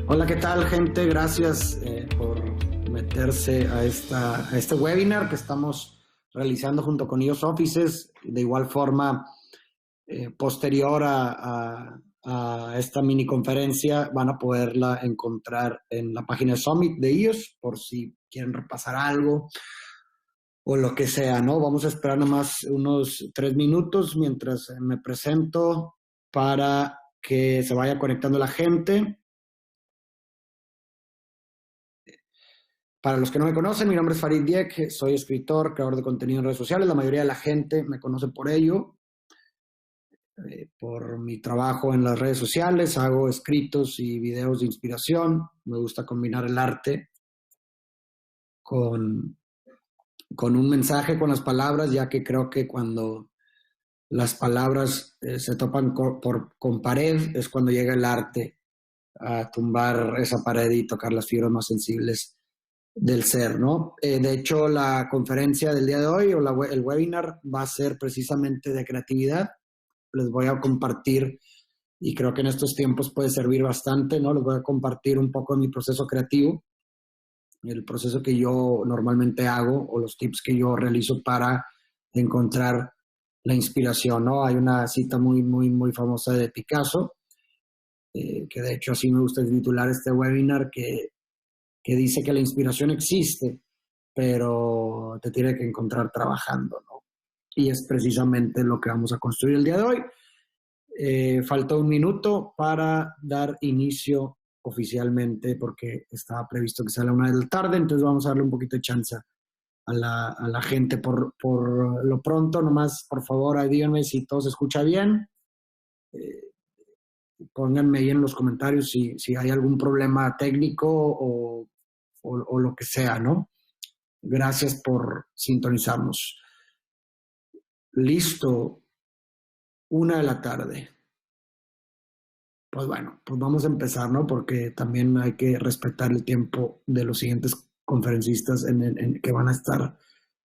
Hola, ¿qué tal, gente? Gracias por meterse a este webinar que estamos realizando junto con iOS Offices. De igual forma, posterior a esta mini conferencia, van a poderla encontrar en la página de Summit de iOS, por si quieren repasar algo o lo que sea, ¿no? Vamos a esperar nomás unos 3 minutos mientras me presento para que se vaya conectando la gente. Para los que no me conocen, mi nombre es Farid Dieck, soy escritor, creador de contenido en redes sociales. La mayoría de la gente me conoce por ello, por mi trabajo en las redes sociales. Hago escritos y videos de inspiración. Me gusta combinar el arte con un mensaje, con las palabras, ya que creo que cuando las palabras se topan con pared es cuando llega el arte a tumbar esa pared y tocar las fibras más sensibles del ser, ¿no? De hecho, la conferencia del día de hoy o el webinar va a ser precisamente de creatividad. Les voy a compartir, y creo que en estos tiempos puede servir bastante, ¿no? Les voy a compartir un poco de mi proceso creativo, el proceso que yo normalmente hago o los tips que yo realizo para encontrar la inspiración, ¿no? Hay una cita muy famosa de Picasso, que de hecho así me gusta titular este webinar, que dice que la inspiración existe, pero te tiene que encontrar trabajando, ¿no? Y es precisamente lo que vamos a construir el día de hoy. Falta un minuto para dar inicio oficialmente porque estaba previsto que sea a la 1 de la tarde, entonces vamos a darle un poquito de chance a la gente por lo pronto. Nomás, por favor, ahí díganme si todo se escucha bien. Pónganme ahí en los comentarios si hay algún problema técnico o lo que sea, ¿no? Gracias por sintonizarnos. Listo, 1 de la tarde. Pues bueno, pues vamos a empezar, ¿no? Porque también hay que respetar el tiempo de los siguientes conferencistas que van a estar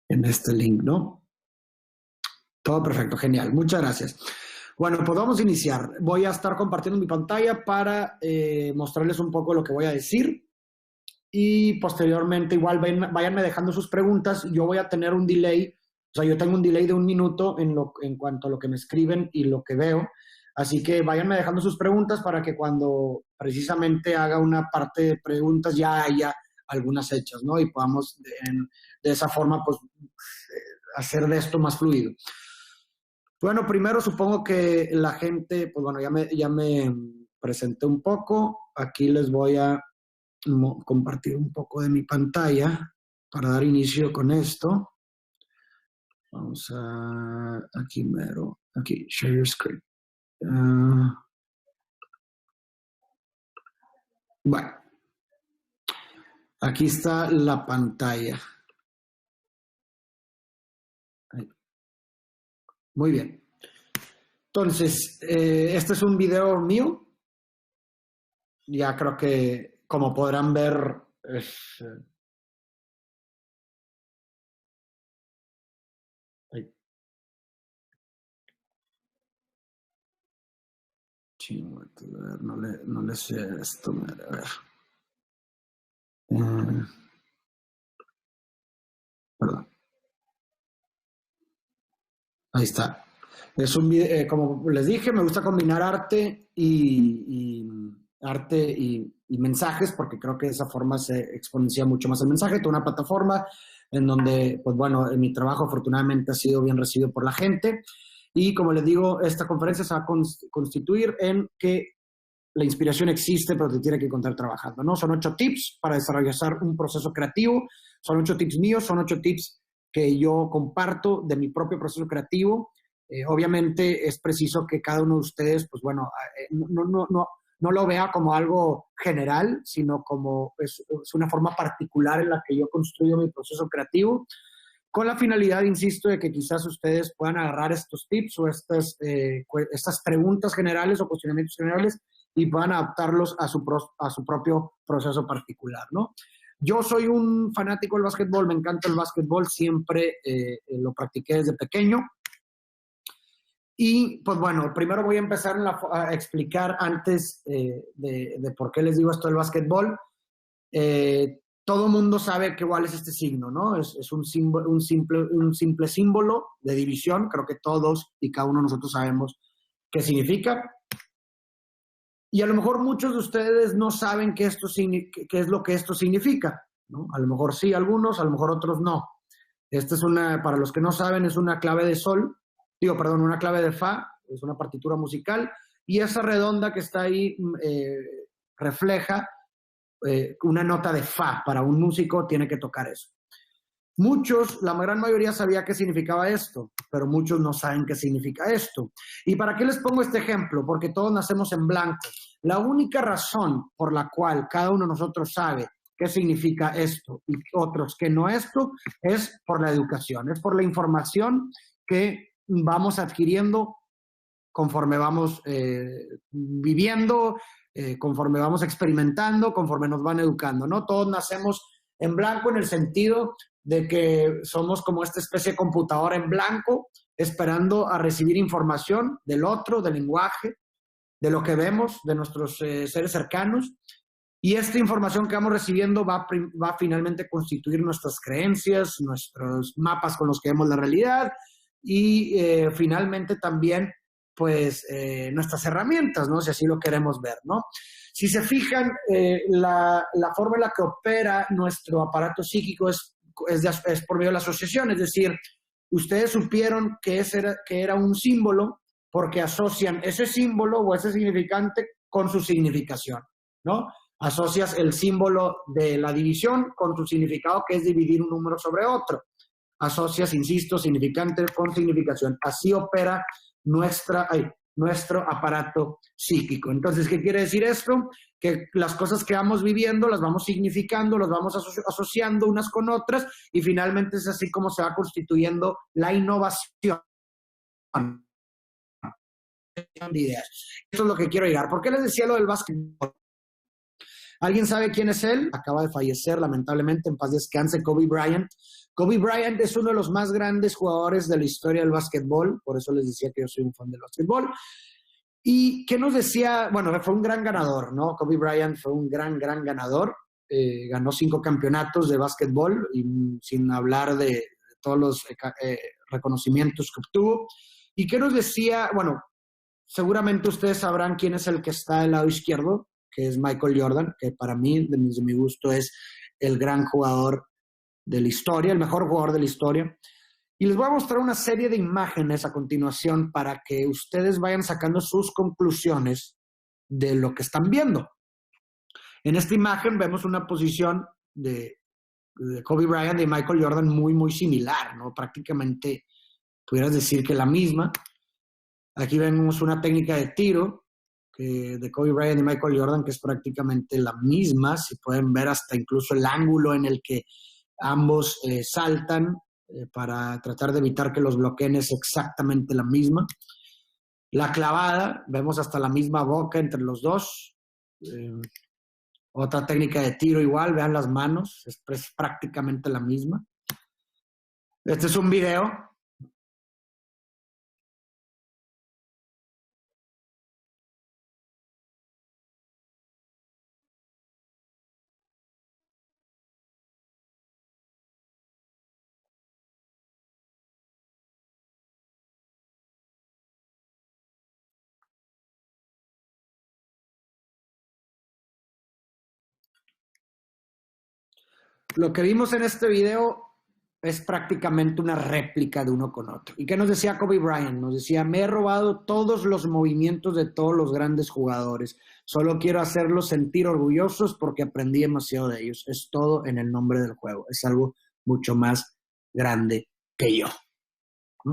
en este link, ¿no? Todo perfecto, genial. Muchas gracias. Bueno, pues vamos a iniciar. Voy a estar compartiendo mi pantalla para mostrarles un poco lo que voy a decir. Y posteriormente igual váyanme dejando sus preguntas. Yo voy a tener un delay, o sea, yo tengo un delay de 1 minuto en cuanto a lo que me escriben y lo que veo. Así que váyanme dejando sus preguntas para que cuando precisamente haga una parte de preguntas ya haya algunas hechas, ¿no? Y podamos de esa forma, pues, hacer de esto más fluido. Bueno, primero supongo que la gente, pues bueno, ya me presenté un poco. Aquí les voy a compartir un poco de mi pantalla para dar inicio con esto. Vamos a aquí mero, aquí, share your screen. Bueno, aquí está la pantalla. Ahí. Muy bien. Entonces, este es un video mío. Ya creo que, como podrán ver, chingo, a ver, no le sé esto, a ver. Perdón. Ahí está. Es un video, como les dije, me gusta combinar arte y mensajes, porque creo que de esa forma se exponencia mucho más el mensaje. Tengo una plataforma en donde, pues bueno, mi trabajo afortunadamente ha sido bien recibido por la gente. Y como les digo, esta conferencia se va a constituir en que la inspiración existe, pero te tiene que encontrar trabajando, ¿no? Son 8 tips para desarrollar un proceso creativo. Son 8 tips míos, son 8 tips que yo comparto de mi propio proceso creativo. Obviamente es preciso que cada uno de ustedes, pues bueno, no lo vea como algo general, sino como es una forma particular en la que yo construyo mi proceso creativo, con la finalidad, insisto, de que quizás ustedes puedan agarrar estos tips o estas preguntas generales o cuestionamientos generales y puedan adaptarlos a su propio proceso particular, ¿no? Yo soy un fanático del básquetbol, me encanta el básquetbol, siempre lo practiqué desde pequeño. Y pues bueno, primero voy a empezar a explicar antes de por qué les digo esto del básquetbol. Todo mundo sabe cuál es este signo, ¿no? Es un simple símbolo de división. Creo que todos y cada uno de nosotros sabemos qué significa. Y a lo mejor muchos de ustedes no saben qué es lo que esto significa, ¿no? A lo mejor sí algunos, a lo mejor otros no. Esta es para los que no saben, es una clave de sol, una clave de fa, es una partitura musical, y esa redonda que está ahí refleja una nota de fa. Para un músico tiene que tocar eso. La gran mayoría sabía qué significaba esto, pero muchos no saben qué significa esto. ¿Y para qué les pongo este ejemplo? Porque todos nacemos en blanco. La única razón por la cual cada uno de nosotros sabe qué significa esto y otros que no esto es por la educación, es por la información que vamos adquiriendo conforme vamos viviendo, conforme vamos experimentando, conforme nos van educando, ¿no? Todos nacemos en blanco en el sentido de que somos como esta especie de computadora en blanco, esperando a recibir información del otro, del lenguaje, de lo que vemos, de nuestros seres cercanos. Y esta información que vamos recibiendo va a finalmente constituir nuestras creencias, nuestros mapas con los que vemos la realidad y finalmente también pues nuestras herramientas, ¿no? Si así lo queremos ver, ¿no? Si se fijan, la forma en la que opera nuestro aparato psíquico es por medio de la asociación, es decir, ustedes supieron que era un símbolo porque asocian ese símbolo o ese significante con su significación, ¿no? Asocias el símbolo de la división con su significado, que es dividir un número sobre otro. Asocias, insisto, significante con significación. Así opera nuestro aparato psíquico. Entonces, ¿qué quiere decir esto? Que las cosas que vamos viviendo las vamos significando, las vamos asociando unas con otras y finalmente es así como se va constituyendo la innovación de ideas. Eso es lo que quiero llegar. ¿Por qué les decía lo del básquetbol? ¿Alguien sabe quién es él? Acaba de fallecer, lamentablemente, en paz descanse, Kobe Bryant. Kobe Bryant es uno de los más grandes jugadores de la historia del básquetbol, por eso les decía que yo soy un fan del básquetbol. ¿Y qué nos decía? Bueno, fue un gran ganador, ¿no? Kobe Bryant fue un gran ganador. Ganó 5 campeonatos de básquetbol, y sin hablar de todos los reconocimientos que obtuvo. ¿Y qué nos decía? Bueno, seguramente ustedes sabrán quién es el que está del lado izquierdo, que es Michael Jordan, que para mí, desde mi gusto, es el gran jugador de la historia, el mejor jugador de la historia. Y les voy a mostrar una serie de imágenes a continuación para que ustedes vayan sacando sus conclusiones de lo que están viendo. En esta imagen vemos una posición de Kobe Bryant y Michael Jordan muy similar, ¿no? Prácticamente pudieras decir que la misma. Aquí vemos una técnica de tiro de Kobe Bryant y Michael Jordan, que es prácticamente la misma. Si pueden ver hasta incluso el ángulo en el que ambos saltan para tratar de evitar que los bloqueen es exactamente la misma. La clavada, vemos hasta la misma boca entre los dos. Otra técnica de tiro igual, vean las manos, es prácticamente la misma. Este es un video. Lo que vimos en este video es prácticamente una réplica de uno con otro. ¿Y qué nos decía Kobe Bryant? Nos decía, me he robado todos los movimientos de todos los grandes jugadores. Solo quiero hacerlos sentir orgullosos porque aprendí demasiado de ellos. Es todo en el nombre del juego. Es algo mucho más grande que yo, ¿no?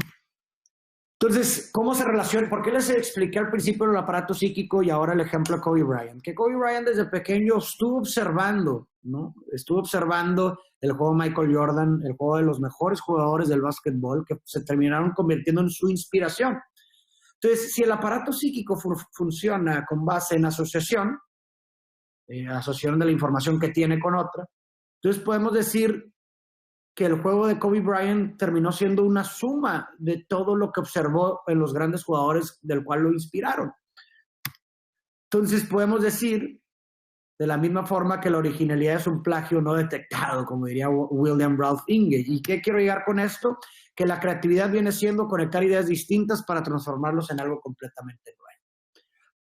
Entonces, ¿cómo se relaciona? ¿Por qué les expliqué al principio el aparato psíquico y ahora el ejemplo de Kobe Bryant? Que Kobe Bryant desde pequeño estuvo observando, ¿no? Estuvo observando el juego de Michael Jordan, el juego de los mejores jugadores del básquetbol que se terminaron convirtiendo en su inspiración. Entonces, si el aparato psíquico funciona con base en asociación de la información que tiene con otra, entonces podemos decir que el juego de Kobe Bryant terminó siendo una suma de todo lo que observó en los grandes jugadores del cual lo inspiraron. Entonces podemos decir, de la misma forma, que la originalidad es un plagio no detectado, como diría William Ralph Inge. ¿Y qué quiero llegar con esto? Que la creatividad viene siendo conectar ideas distintas para transformarlos en algo completamente nuevo.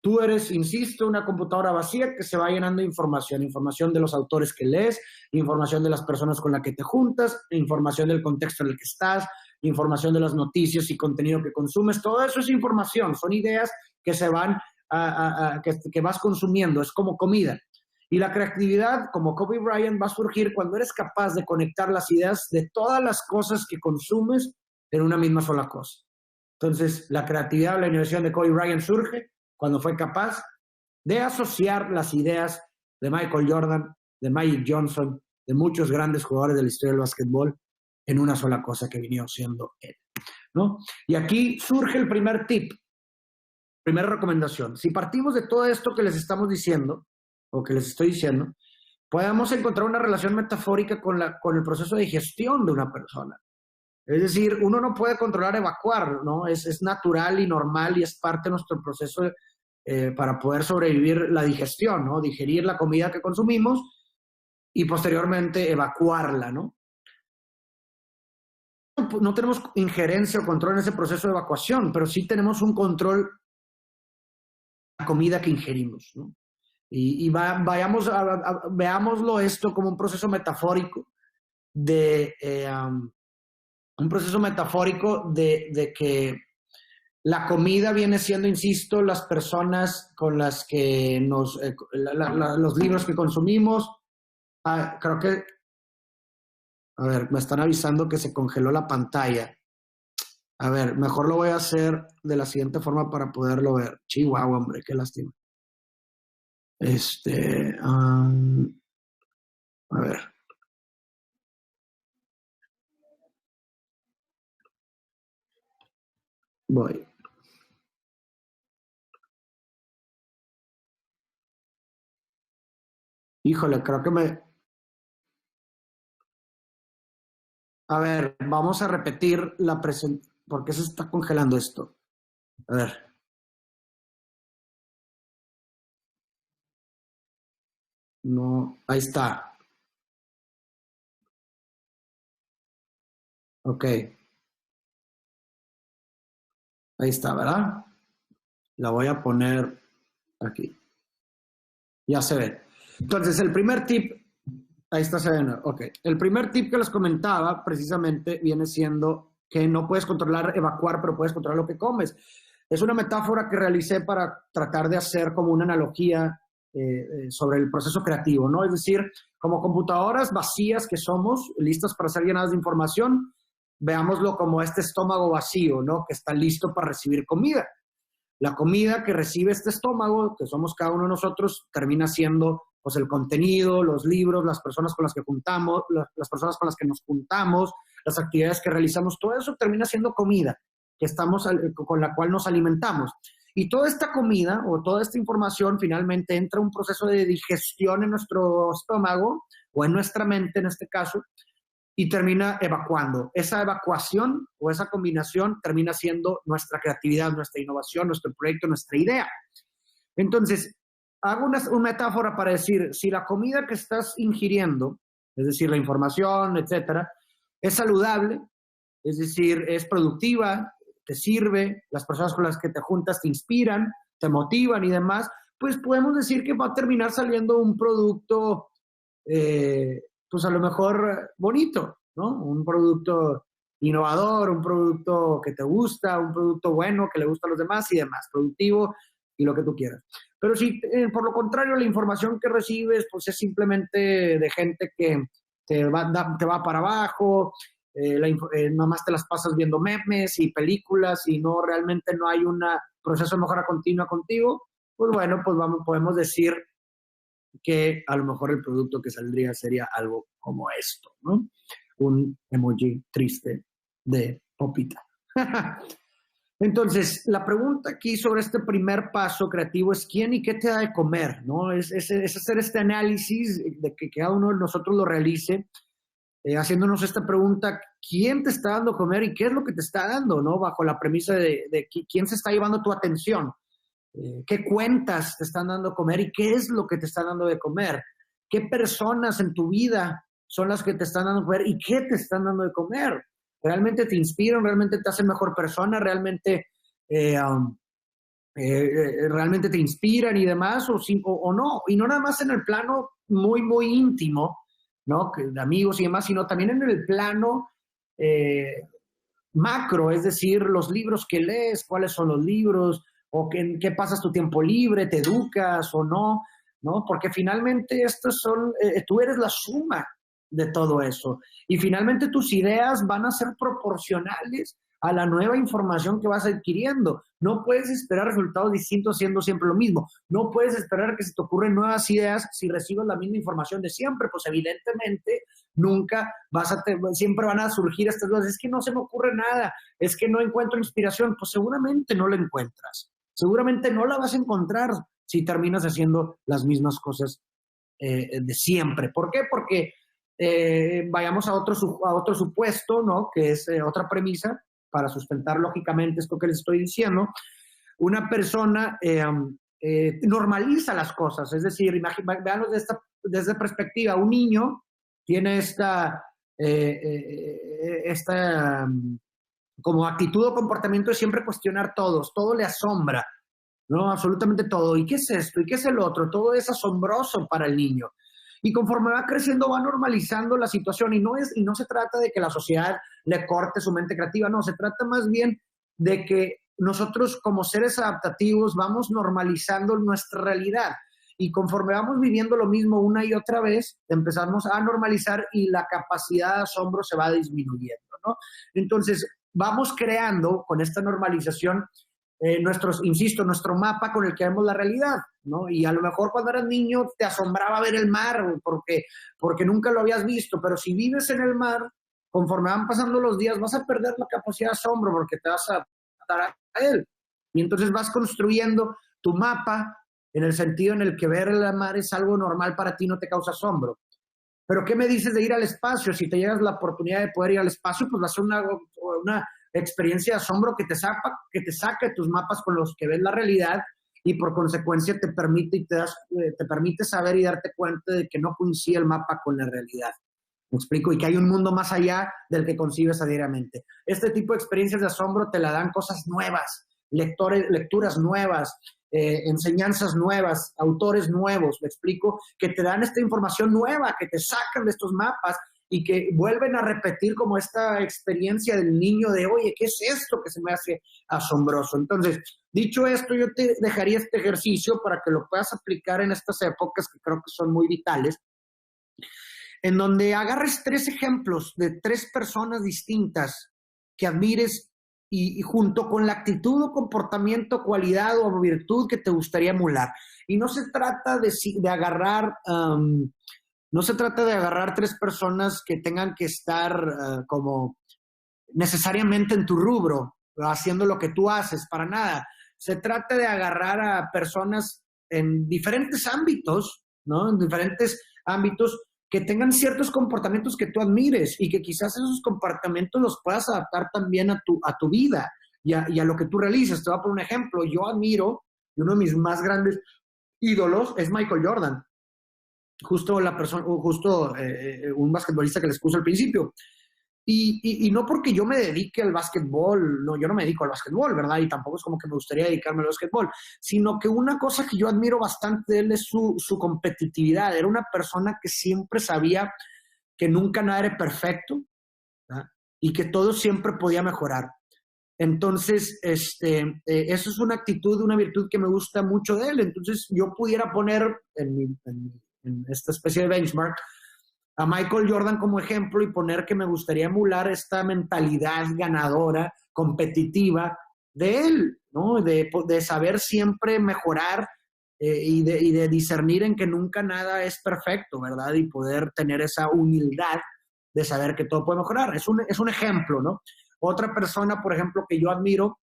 Tú eres, insisto, una computadora vacía que se va llenando de información, información de los autores que lees, información de las personas con las que te juntas, información del contexto en el que estás, información de las noticias y contenido que consumes. Todo eso es información, son ideas que se van que vas consumiendo, es como comida. Y la creatividad, como Kobe Bryant, va a surgir cuando eres capaz de conectar las ideas de todas las cosas que consumes en una misma sola cosa. Entonces, la creatividad o la innovación de Kobe Bryant surge cuando fue capaz de asociar las ideas de Michael Jordan, de Magic Johnson, de muchos grandes jugadores de la historia del básquetbol en una sola cosa que vino siendo él, ¿no? Y aquí surge el primer tip, primera recomendación. Si partimos de todo esto que les estamos diciendo, o que les estoy diciendo, podemos encontrar una relación metafórica con el proceso de gestión de una persona. Es decir, uno no puede controlar evacuar, ¿no? Es natural y normal y es parte de nuestro proceso para poder sobrevivir la digestión, ¿no? Digerir la comida que consumimos y posteriormente evacuarla, ¿no? No tenemos injerencia o control en ese proceso de evacuación, pero sí tenemos un control de la comida que ingerimos, ¿no? Veámoslo esto como un proceso metafórico de que la comida viene siendo, insisto, las personas con las que los libros que consumimos. Creo que, a ver, me están avisando que se congeló la pantalla. A ver, mejor lo voy a hacer de la siguiente forma para poderlo ver. Chihuahua, hombre, qué lástima. A ver. Voy. Híjole, creo que A ver, vamos a repetir la presentación. ¿Por qué se está congelando esto? A ver. No, ahí está. Ok. Ahí está, ¿verdad? La voy a poner aquí. Ya se ve. Entonces, el primer tip, ahí está, se ve. Ok. El primer tip que les comentaba precisamente viene siendo que no puedes controlar evacuar, pero puedes controlar lo que comes. Es una metáfora que realicé para tratar de hacer como una analogía sobre el proceso creativo, ¿no? Es decir, como computadoras vacías que somos, listas para ser llenadas de información, veámoslo como este estómago vacío, ¿no? Que está listo para recibir comida. La comida que recibe este estómago, que somos cada uno de nosotros, termina siendo pues el contenido, los libros, las personas con las que juntamos, las personas con las que nos juntamos, las actividades que realizamos, todo eso termina siendo comida con la cual nos alimentamos. Y toda esta comida o toda esta información finalmente entra a un proceso de digestión en nuestro estómago o en nuestra mente en este caso y termina evacuando. Esa evacuación o esa combinación termina siendo nuestra creatividad, nuestra innovación, nuestro proyecto, nuestra idea. Entonces, hago una metáfora para decir, si la comida que estás ingiriendo, es decir, la información, etcétera, es saludable, es decir, es productiva, te sirve, las personas con las que te juntas te inspiran, te motivan y demás, pues podemos decir que va a terminar saliendo un producto, pues a lo mejor bonito, ¿no? Un producto innovador, un producto que te gusta, un producto bueno que le gusta a los demás y demás, productivo y lo que tú quieras. Pero si por lo contrario la información que recibes pues es simplemente de gente que te va para abajo, nada más te las pasas viendo memes y películas y no realmente no hay un proceso de mejora continua contigo, pues bueno, pues podemos decir que a lo mejor el producto que saldría sería algo como esto, ¿no? Un emoji triste de popita. Entonces, la pregunta aquí sobre este primer paso creativo es ¿quién y qué te da de comer? ¿No? Es hacer este análisis de que cada uno de nosotros lo realice haciéndonos esta pregunta: ¿quién te está dando a comer y qué es lo que te está dando, ¿no? Bajo la premisa de quién se está llevando tu atención, qué cuentas te están dando a comer y qué es lo que te está dando de comer, qué personas en tu vida son las que te están dando de comer y qué te están dando de comer. ¿Realmente te inspiran? ¿Realmente te hacen mejor persona? ¿Realmente te inspiran y demás? ¿O no? Y no nada más en el plano muy, muy íntimo, ¿no? De amigos y demás, sino también en el plano macro, es decir, los libros que lees, cuáles son los libros, o en qué pasas tu tiempo libre, te educas o no, ¿no? Porque finalmente tú eres la suma de todo eso. Y finalmente tus ideas van a ser proporcionales a la nueva información que vas adquiriendo. No puedes esperar resultados distintos siendo siempre lo mismo. No puedes esperar que se te ocurran nuevas ideas si recibes la misma información de siempre. Pues evidentemente nunca siempre van a surgir estas dudas. Es que no se me ocurre nada, es que no encuentro inspiración. Pues seguramente no la encuentras. Seguramente no la vas a encontrar si terminas haciendo las mismas cosas de siempre. ¿Por qué? Porque vayamos a otro supuesto, ¿no? Que es otra premisa para sustentar lógicamente esto que les estoy diciendo. Una persona normaliza las cosas, es decir, veanlo desde esta perspectiva. Un niño tiene esta como actitud o comportamiento de siempre cuestionar todo le asombra, ¿no? Absolutamente todo. ¿Y qué es esto? ¿Y qué es el otro? Todo es asombroso para el niño. Y conforme va creciendo, va normalizando la situación. Y no se trata de que la sociedad le corte su mente creativa, no, se trata más bien de que nosotros como seres adaptativos vamos normalizando nuestra realidad. Y conforme vamos viviendo lo mismo una y otra vez, empezamos a normalizar y la capacidad de asombro se va disminuyendo, ¿no? Entonces, vamos creando con esta normalización nuestro mapa con el que vemos la realidad, ¿no? Y a lo mejor cuando eras niño te asombraba ver el mar porque nunca lo habías visto, pero si vives en el mar, conforme van pasando los días vas a perder la capacidad de asombro porque te vas a adaptar a él. Y entonces vas construyendo tu mapa en el sentido en el que ver el mar es algo normal para ti, no te causa asombro. Pero ¿qué me dices de ir al espacio? Si te llegas la oportunidad de poder ir al espacio, pues va a ser una experiencia de asombro que te saca de tus mapas con los que ves la realidad y por consecuencia te permite saber y darte cuenta de que no coincide el mapa con la realidad. ¿Me explico? Y que hay un mundo más allá del que concibes diariamente. Este tipo de experiencias de asombro te la dan cosas nuevas, lecturas nuevas, enseñanzas nuevas, autores nuevos, ¿me explico? Que te dan esta información nueva, que te sacan de estos mapas y que vuelven a repetir como esta experiencia del niño de, oye, ¿qué es esto que se me hace asombroso? Entonces, dicho esto, yo te dejaría este ejercicio para que lo puedas aplicar en estas épocas que creo que son muy vitales, en donde agarres 3 ejemplos de 3 personas distintas que admires y junto con la actitud o comportamiento, cualidad o virtud que te gustaría emular. Y no se trata de agarrar... no se trata de agarrar 3 personas que tengan que estar como necesariamente en tu rubro, haciendo lo que tú haces, para nada. Se trata de agarrar a personas en diferentes ámbitos, ¿no? En diferentes ámbitos que tengan ciertos comportamientos que tú admires y que quizás esos comportamientos los puedas adaptar también a tu vida y a lo que tú realizas. Te voy a poner un ejemplo. Yo admiro, y uno de mis más grandes ídolos es Michael Jordan. Justo un basquetbolista que les puse al principio. Y no porque yo me dedique al básquetbol, no, yo no me dedico al básquetbol, ¿verdad? Y tampoco es como que me gustaría dedicarme al básquetbol, sino que una cosa que yo admiro bastante de él es su competitividad. Era una persona que siempre sabía que nunca nada era perfecto, ¿verdad? Y que todo siempre podía mejorar. Entonces, eso es una actitud, una virtud que me gusta mucho de él. Entonces, yo pudiera poner en esta especie de benchmark a Michael Jordan como ejemplo y poner que me gustaría emular esta mentalidad ganadora, competitiva de él, ¿no? De saber siempre mejorar y de discernir en que nunca nada es perfecto, ¿verdad? Y poder tener esa humildad de saber que todo puede mejorar. Es un ejemplo, ¿no? Otra persona, por ejemplo, que yo admiro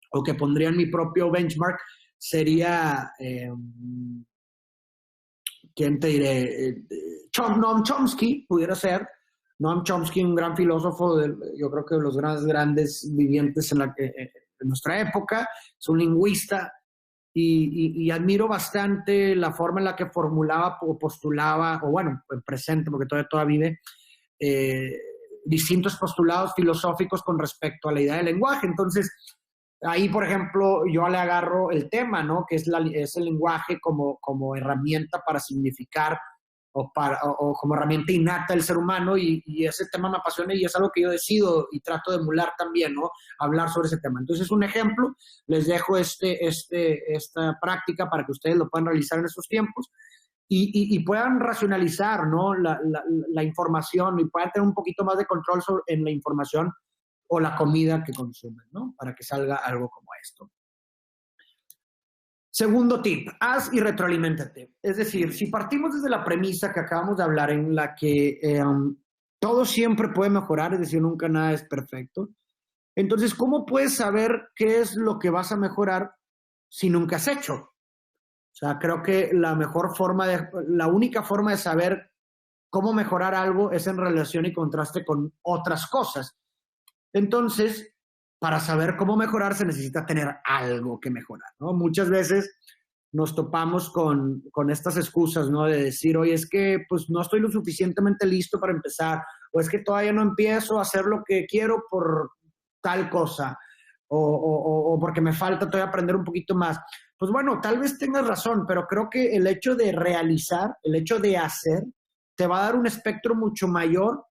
o que pondría en mi propio benchmark sería, ¿quién te diré? Noam Chomsky, pudiera ser, Noam Chomsky, un gran filósofo, yo creo que de los grandes vivientes en nuestra época, es un lingüista, y admiro bastante la forma en la que formulaba o postulaba, o bueno, en presente, porque todavía vive, distintos postulados filosóficos con respecto a la idea del lenguaje. Entonces, ahí, por ejemplo, yo le agarro el tema, ¿no? Que es el lenguaje como herramienta para significar o como herramienta innata del ser humano, y ese tema me apasiona y es algo que yo decido y trato de emular también, ¿no? Hablar sobre ese tema. Entonces, un ejemplo, les dejo esta práctica para que ustedes lo puedan realizar en estos tiempos y puedan racionalizar, ¿no? la información y puedan tener un poquito más de control en la información o la comida que consumen, ¿no? Para que salga algo como esto. Segundo tip, haz y retroaliméntate. Es decir, si partimos desde la premisa que acabamos de hablar, en la que todo siempre puede mejorar, es decir, nunca nada es perfecto, entonces, ¿cómo puedes saber qué es lo que vas a mejorar si nunca has hecho? O sea, creo que la única forma de saber cómo mejorar algo es en relación y contraste con otras cosas. Entonces, para saber cómo mejorar se necesita tener algo que mejorar, ¿no? Muchas veces nos topamos con estas excusas, ¿no? De decir, oye, es que pues no estoy lo suficientemente listo para empezar, o es que todavía no empiezo a hacer lo que quiero por tal cosa, o porque me falta todavía aprender un poquito más. Pues bueno, tal vez tengas razón, pero creo que el hecho de realizar, el hecho de hacer, te va a dar un espectro mucho mayor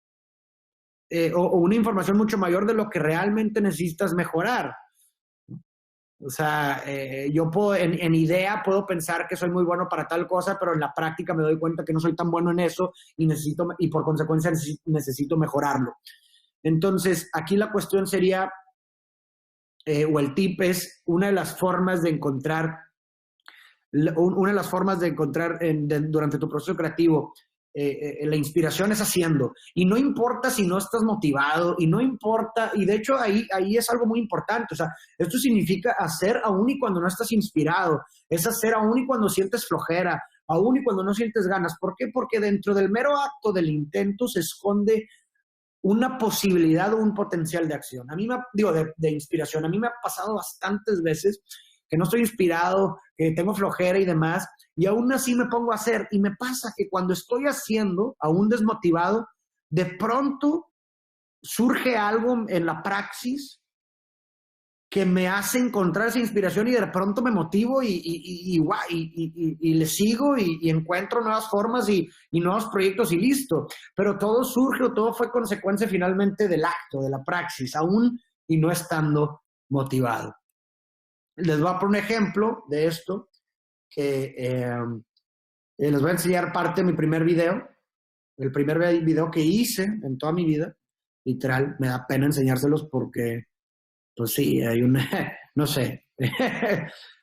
o una información mucho mayor de lo que realmente necesitas mejorar. O sea, yo puedo, en idea puedo pensar que soy muy bueno para tal cosa, pero en la práctica me doy cuenta que no soy tan bueno en eso y por consecuencia necesito mejorarlo. Entonces, aquí la cuestión sería, o el tip es, una de las formas de encontrar durante tu proceso creativo, la inspiración es haciendo, y no importa si no estás motivado, y no importa, y de hecho ahí es algo muy importante. O sea, esto significa hacer aún y cuando no estás inspirado, es hacer aún y cuando sientes flojera, aún y cuando no sientes ganas. ¿Por qué? Porque dentro del mero acto del intento se esconde una posibilidad o un potencial de acción. A mí de inspiración. A mí me ha pasado bastantes veces que no estoy inspirado, que tengo flojera y demás, y aún así me pongo a hacer. Y me pasa que cuando estoy haciendo, aún desmotivado, de pronto surge algo en la praxis que me hace encontrar esa inspiración y de pronto me motivo y le sigo y encuentro nuevas formas y nuevos proyectos y listo. Pero todo surge o todo fue consecuencia finalmente del acto, de la praxis, aún y no estando motivado. Les voy a poner un ejemplo de esto, que les voy a enseñar parte de mi primer video, el primer video que hice en toda mi vida. Literal, me da pena enseñárselos porque, pues sí, hay una, no sé,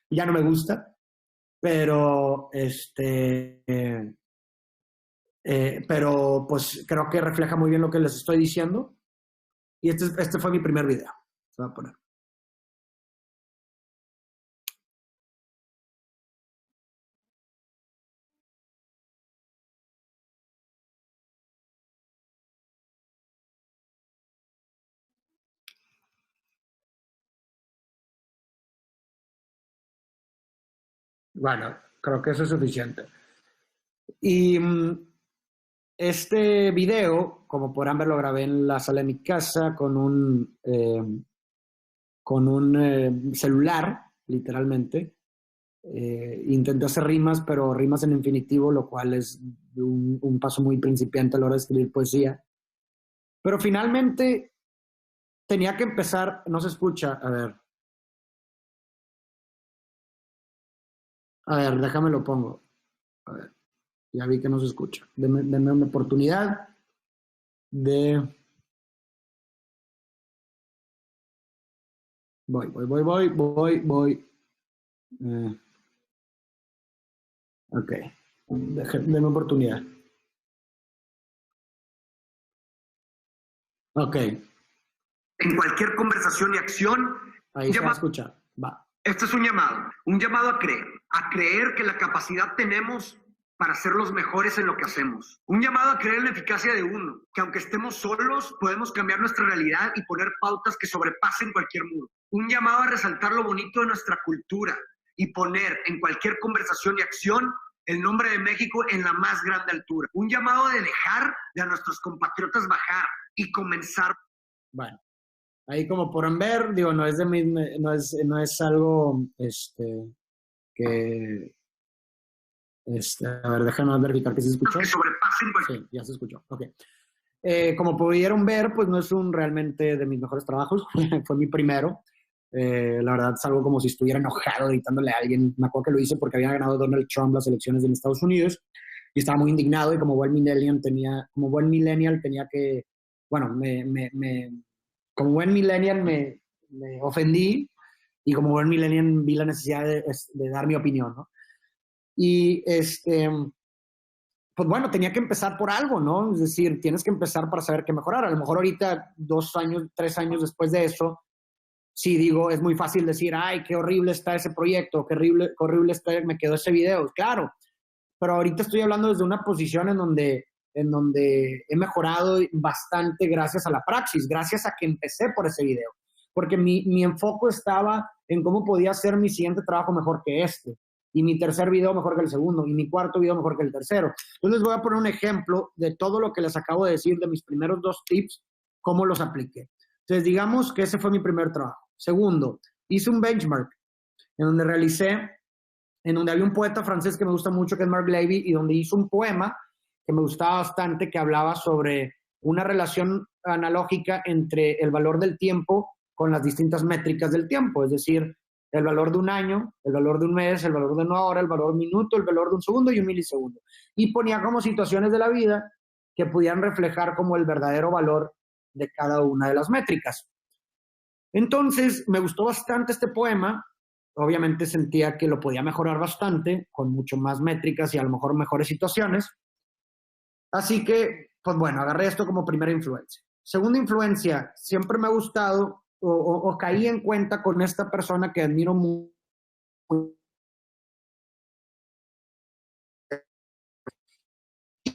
ya no me gusta, pero pero pues creo que refleja muy bien lo que les estoy diciendo. Y este fue mi primer video. Se va a poner. Bueno, creo que eso es suficiente. Y este video, como podrán ver, lo grabé en la sala de mi casa con un celular, literalmente. Intenté hacer rimas, pero rimas en infinitivo, lo cual es un paso muy principiante a la hora de escribir poesía. Pero finalmente tenía que empezar, no se escucha, a ver, déjame lo pongo. A ver, ya vi que no se escucha. Denme una oportunidad de... Voy. Ok, denme oportunidad. Ok. En cualquier conversación y acción, Ahí se va a escuchar. Va. este es un llamado a creer que la capacidad tenemos para ser los mejores en lo que hacemos. Un llamado a creer en la eficacia de uno, que aunque estemos solos, podemos cambiar nuestra realidad y poner pautas que sobrepasen cualquier muro. Un llamado a resaltar lo bonito de nuestra cultura y poner en cualquier conversación y acción el nombre de México en la más grande altura. Un llamado de dejar de a nuestros compatriotas bajar y comenzar. Bueno, ahí como podrán ver, digo, no es algo que... a ver, déjame verificar que se escuchó. Que sobrepasen cualquier... Sí, ya se escuchó. Ok. Como pudieron ver, pues no es realmente de mis mejores trabajos. Fue mi primero. La verdad es algo como si estuviera enojado gritándole a alguien. Me acuerdo que lo hice porque había ganado Donald Trump las elecciones en Estados Unidos y estaba muy indignado, y como buen millennial tenía que, bueno, como buen millennial me ofendí, y como buen millennial vi la necesidad de dar mi opinión, ¿no? Y pues bueno, tenía que empezar por algo, ¿no? Es decir, tienes que empezar para saber qué mejorar. A lo mejor ahorita, 2 años, 3 años después de eso, sí digo, es muy fácil decir, ay, qué horrible está ese proyecto, qué horrible me quedó ese video. Claro, pero ahorita estoy hablando desde una posición en donde he mejorado bastante gracias a la praxis, gracias a que empecé por ese video. Porque mi enfoque estaba en cómo podía hacer mi siguiente trabajo mejor que este, y mi tercer video mejor que el segundo, y mi cuarto video mejor que el tercero. Entonces les voy a poner un ejemplo de todo lo que les acabo de decir, de mis primeros 2 tips, cómo los apliqué. Entonces digamos que ese fue mi primer trabajo. Segundo, hice un benchmark en donde había un poeta francés que me gusta mucho, que es Marc Levy, y donde hizo un poema que me gustaba bastante, que hablaba sobre una relación analógica entre el valor del tiempo con las distintas métricas del tiempo, es decir, el valor de un año, el valor de un mes, el valor de una hora, el valor de un minuto, el valor de un segundo y un milisegundo. Y ponía como situaciones de la vida que pudieran reflejar como el verdadero valor de cada una de las métricas. Entonces, me gustó bastante este poema. Obviamente sentía que lo podía mejorar bastante, con mucho más métricas y a lo mejor mejores situaciones. Así que, pues bueno, agarré esto como primera influencia. Segunda influencia, siempre me ha gustado o caí en cuenta con esta persona que admiro mucho.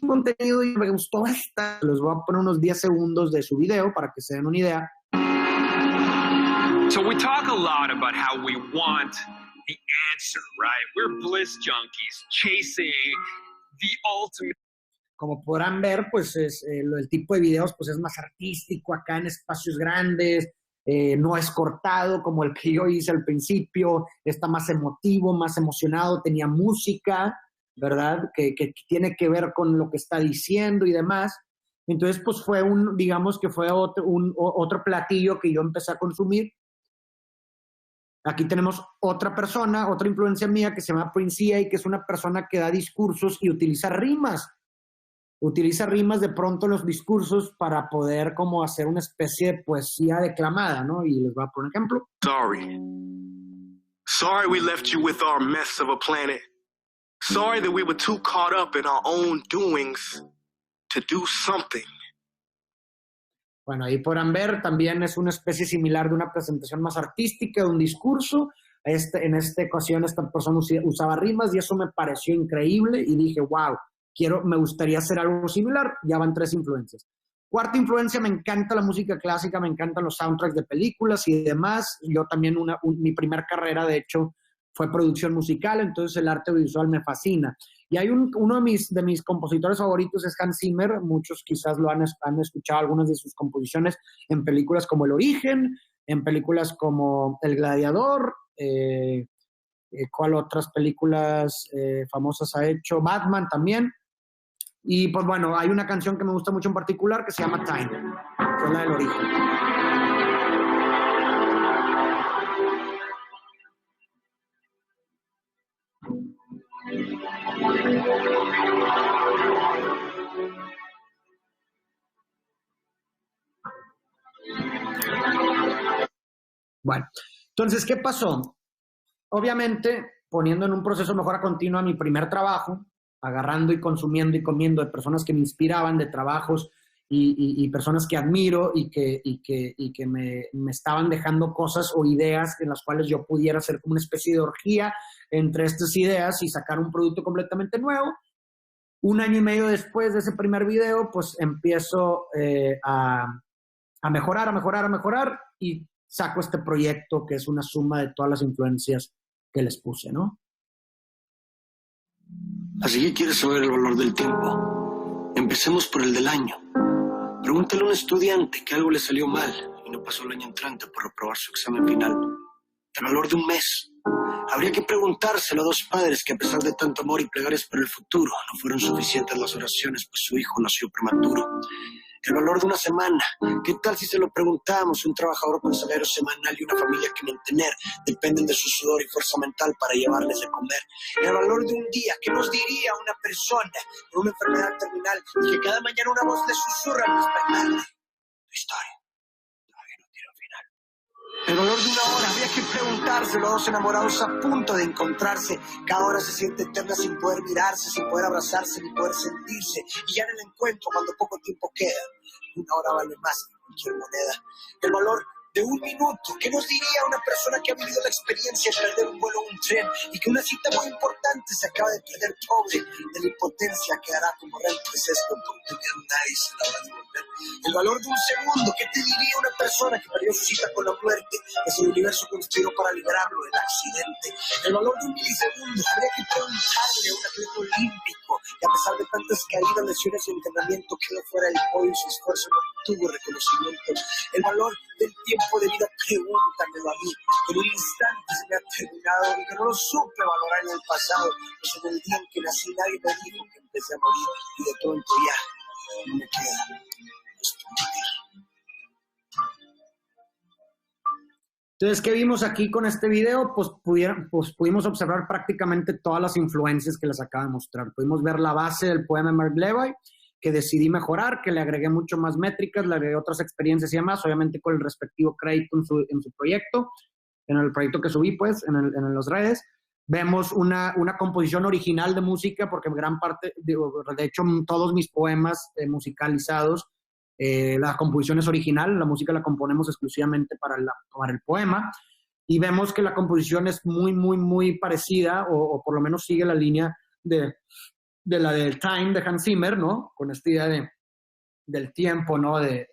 Contenido y me gustó bastante. Les voy a poner unos 10 segundos de su video para que se den una idea. So we talk a lot about how we want the answer, right? We're bliss junkies chasing the ultimate. Como podrán ver, pues el tipo de videos pues es más artístico, acá en espacios grandes, no es cortado como el que yo hice al principio, está más emotivo, más emocionado, tenía música, ¿verdad? Que tiene que ver con lo que está diciendo y demás. Entonces, pues fue digamos que fue otro platillo que yo empecé a consumir. Aquí tenemos otra persona, otra influencia mía que se llama Prince E.A., que es una persona que da discursos y utiliza rimas. Utiliza rimas de pronto en los discursos para poder como hacer una especie de poesía declamada, ¿no? Y les voy a poner un ejemplo. Sorry we left you with our mess of a planet. Sorry that we were too caught up in our own doings to do something. Bueno, ahí podrán ver, también es una especie similar de una presentación más artística, de un discurso. En esta ocasión esta persona usaba rimas y eso me pareció increíble y dije, wow, me gustaría hacer algo similar. Ya van 3 influencias. Cuarta influencia, me encanta la música clásica, me encantan los soundtracks de películas y demás. Yo también, mi primera carrera, de hecho, fue producción musical, entonces el arte visual me fascina. Y hay uno de mis compositores favoritos es Hans Zimmer. Muchos quizás lo han escuchado, algunas de sus composiciones en películas como El Origen, en películas como El Gladiador, ¿cuál otras películas famosas ha hecho? Batman también. Y pues bueno, hay una canción que me gusta mucho en particular que se llama Time, que es la del Origen. Bueno, entonces, ¿qué pasó? Obviamente, poniendo en un proceso de mejora continua mi primer trabajo, agarrando y consumiendo y comiendo de personas que me inspiraban, de trabajos y personas que admiro y que me estaban dejando cosas o ideas en las cuales yo pudiera hacer como una especie de orgía entre estas ideas y sacar un producto completamente nuevo, Un año y medio después de ese primer video, pues empiezo a mejorar y saco este proyecto que es una suma de todas las influencias que les puse, ¿no? Así que quieres saber el valor del tiempo. Empecemos por el del año. Pregúntale a un estudiante que algo le salió mal y no pasó el año entrante por reprobar su examen final. El valor de un mes. Habría que preguntárselo a dos padres que a pesar de tanto amor y plegarias por el futuro, no fueron suficientes las oraciones, pues su hijo nació prematuro. El valor de una semana. ¿Qué tal si se lo preguntamos a un trabajador con salario semanal y una familia que mantener dependen de su sudor y fuerza mental para llevarles de comer? El valor de un día. ¿Qué nos diría una persona con una enfermedad terminal y que cada mañana una voz le susurra al despertarle? Tu historia todavía no tiene un final. El valor de una hora. Habría que preguntárselo a dos enamorados a punto de encontrarse. Cada hora se siente eterna sin poder mirarse, sin poder abrazarse, ni poder sentirse. Y ya en el encuentro, cuando poco tiempo queda, una hora vale más que cualquier moneda. El valor de un minuto. ¿Qué nos diría una persona que ha vivido la experiencia de perder un vuelo o un tren y que una cita muy importante se acaba de perder pobre de la impotencia quedará como pues esta oportunidad nadie se la va a devolver? El valor de un segundo. ¿Qué te diría una persona que perdió su cita con la muerte, que el universo conspiró para liberarlo del accidente? El valor de un milisegundo. Habría que preguntarle a un atleta olímpico que a pesar de tantas caídas, lesiones y entrenamiento quedó fuera del podio y su esfuerzo no tuvo reconocimiento. El valor del tiempo de vida, pregúntamelo a mí. En un instante se me ha terminado y que no lo supe valorar en el pasado, pues en el día en que nací nadie me dijo que empecé a morir y de pronto ya no me queda responder. Entonces, ¿qué vimos aquí con este video? Pues pudimos observar prácticamente todas las influencias que les acabo de mostrar. Pudimos ver la base del poema de Mark Levy, que decidí mejorar, que le agregué mucho más métricas, le agregué otras experiencias y demás, obviamente con el respectivo crédito en su proyecto, en el proyecto que subí, pues, en las redes. Vemos una composición original de música, porque gran parte, de hecho, todos mis poemas musicalizados, la composición es original, la música la componemos exclusivamente para el poema, y vemos que la composición es muy, muy, muy parecida, o por lo menos sigue la línea de la del Time de Hans Zimmer, ¿no? Con esta idea del tiempo, ¿no? De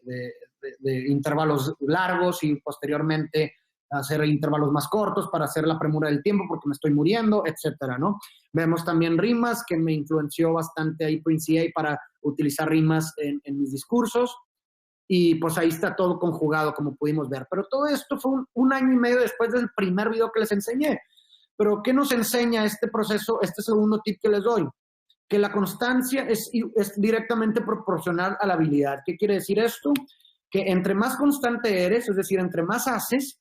intervalos largos y posteriormente hacer intervalos más cortos para hacer la premura del tiempo porque me estoy muriendo, etcétera, ¿no? Vemos también rimas, que me influenció bastante ahí Prince A para utilizar rimas en mis discursos, y pues ahí está todo conjugado, como pudimos ver. Pero todo esto fue un año y medio después del primer video que les enseñé. Pero ¿qué nos enseña este proceso, este segundo tip que les doy? Que la constancia es directamente proporcional a la habilidad. ¿Qué quiere decir esto? Que entre más constante eres, es decir, entre más haces,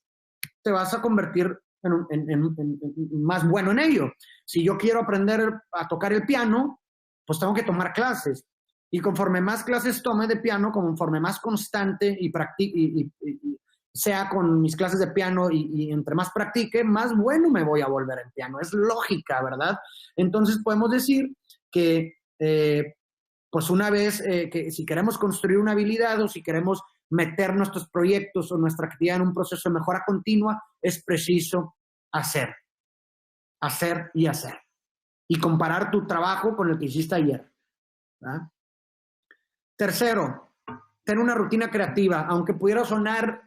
te vas a convertir en más bueno en ello. Si yo quiero aprender a tocar el piano, pues tengo que tomar clases. Y conforme más clases tome de piano, conforme más constante y sea con mis clases de piano y entre más practique, más bueno me voy a volver en piano. Es lógica, ¿verdad? Entonces podemos decir que pues una vez que si queremos construir una habilidad o si queremos meter nuestros proyectos o nuestra actividad en un proceso de mejora continua, es preciso hacer y hacer. Y comparar tu trabajo con el que hiciste ayer, ¿verdad? Tercero, tener una rutina creativa. Aunque pudiera sonar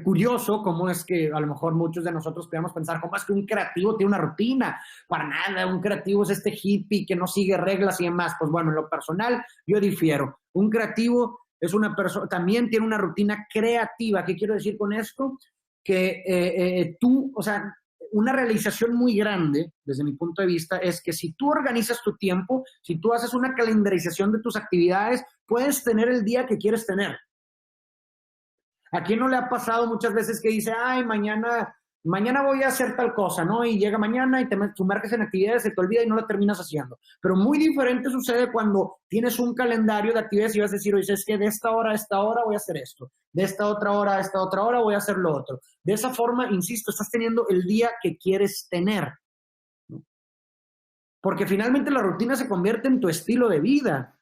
curioso, como es que a lo mejor muchos de nosotros podríamos pensar, ¿cómo es que un creativo tiene una rutina? Para nada, un creativo es este hippie que no sigue reglas y demás. Pues bueno, en lo personal yo difiero. Un creativo es una persona, también tiene una rutina creativa. ¿Qué quiero decir con esto? Que o sea, una realización muy grande, desde mi punto de vista, es que si tú organizas tu tiempo, si tú haces una calendarización de tus actividades, puedes tener el día que quieres tener. ¿A quién no le ha pasado muchas veces que dice, ay, mañana voy a hacer tal cosa, ¿no? Y llega mañana y te sumerges en actividades, se te olvida y no la terminas haciendo. Pero muy diferente sucede cuando tienes un calendario de actividades y vas a decir, oye, es que de esta hora a esta hora voy a hacer esto, de esta otra hora a esta otra hora voy a hacer lo otro. De esa forma, insisto, estás teniendo el día que quieres tener, ¿no? Porque finalmente la rutina se convierte en tu estilo de vida.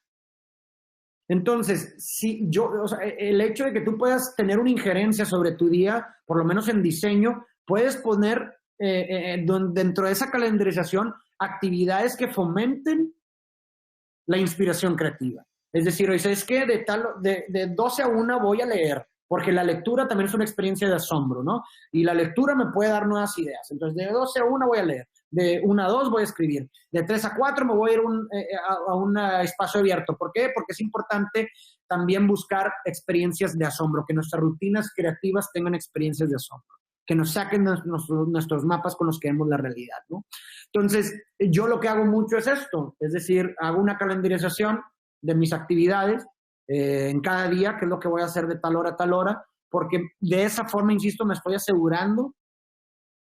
Entonces, el hecho de que tú puedas tener una injerencia sobre tu día, por lo menos en diseño, puedes poner dentro de esa calendarización actividades que fomenten la inspiración creativa. Es decir, oye, ¿sabes qué? De 12 a 1 voy a leer, porque la lectura también es una experiencia de asombro, ¿no? Y la lectura me puede dar nuevas ideas. Entonces, de 12 a 1 voy a leer, de 1 a 2 voy a escribir, de 3 a 4 me voy a ir a un espacio abierto. ¿Por qué? Porque es importante también buscar experiencias de asombro, que nuestras rutinas creativas tengan experiencias de asombro, que nos saquen nuestros mapas con los que vemos la realidad, ¿no? Entonces, yo lo que hago mucho es esto, es decir, hago una calendarización de mis actividades en cada día, qué es lo que voy a hacer de tal hora a tal hora, porque de esa forma, insisto, me estoy asegurando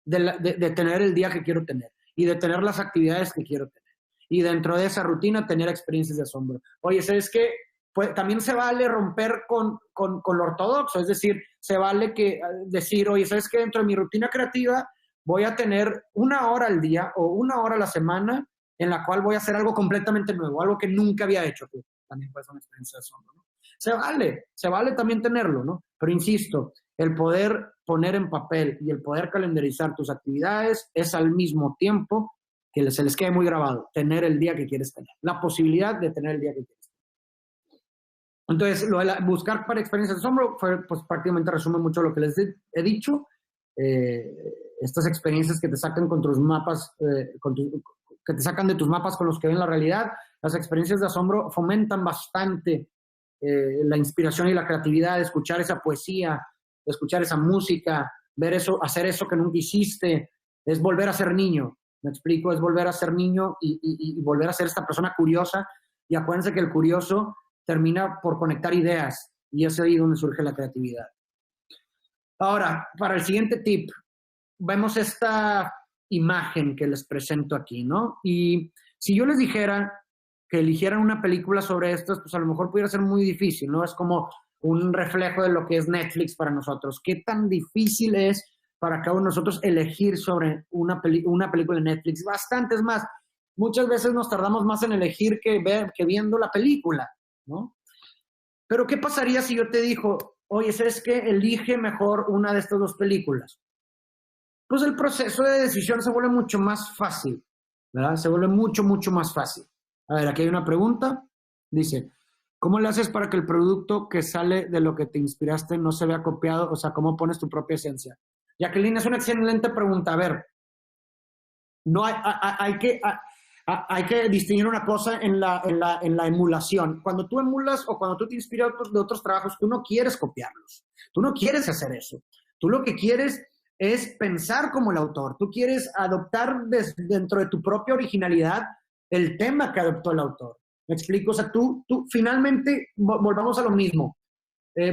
de tener el día que quiero tener y de tener las actividades que quiero tener. Y dentro de esa rutina, tener experiencias de asombro. Oye, ¿sabes qué? Pues también se vale romper con lo ortodoxo, es decir, se vale decir, oye, ¿sabes qué? Dentro de mi rutina creativa voy a tener 1 hora al día o 1 hora a la semana en la cual voy a hacer algo completamente nuevo, algo que nunca había hecho. También puede ser una experiencia de asombro, ¿no? Se vale también tenerlo, ¿no? Pero insisto, el poder poner en papel y el poder calendarizar tus actividades es al mismo tiempo que se les quede muy grabado, tener el día que quieres tener, la posibilidad de tener el día que quieres tener. Entonces, buscar para experiencias de asombro pues prácticamente resume mucho lo que les he dicho. Estas experiencias que te sacan con tus mapas, que te sacan de tus mapas con los que ven la realidad, las experiencias de asombro fomentan bastante la inspiración y la creatividad, escuchar esa poesía, escuchar esa música, ver eso, hacer eso que nunca hiciste, es volver a ser niño. ¿Me explico? Es volver a ser niño y volver a ser esta persona curiosa. Y acuérdense que el curioso termina por conectar ideas y es ahí donde surge la creatividad. Ahora, para el siguiente tip, vemos esta imagen que les presento aquí, ¿no? Y si yo les dijera que eligieran una película sobre estas, pues a lo mejor pudiera ser muy difícil, ¿no? Es como un reflejo de lo que es Netflix para nosotros. ¿Qué tan difícil es para cada uno de nosotros elegir sobre una película de Netflix? Bastantes más. Muchas veces nos tardamos más en elegir que viendo la película, ¿no? Pero ¿qué pasaría si yo te digo, oye, ¿sabes qué? Elige mejor una de estas dos películas? Pues el proceso de decisión se vuelve mucho más fácil, ¿verdad? Se vuelve mucho, mucho más fácil. A ver, aquí hay una pregunta. Dice, ¿cómo le haces para que el producto que sale de lo que te inspiraste no se vea copiado? O sea, ¿cómo pones tu propia esencia? Jacqueline, es una excelente pregunta. A ver, no hay que distinguir una cosa en la emulación. Cuando tú emulas o cuando tú te inspiras de otros trabajos, tú no quieres copiarlos. Tú no quieres hacer eso. Tú lo que quieres es pensar como el autor. Tú quieres adoptar dentro de tu propia originalidad el tema que adoptó el autor. ¿Me explico? O sea, tú finalmente, volvamos a lo mismo.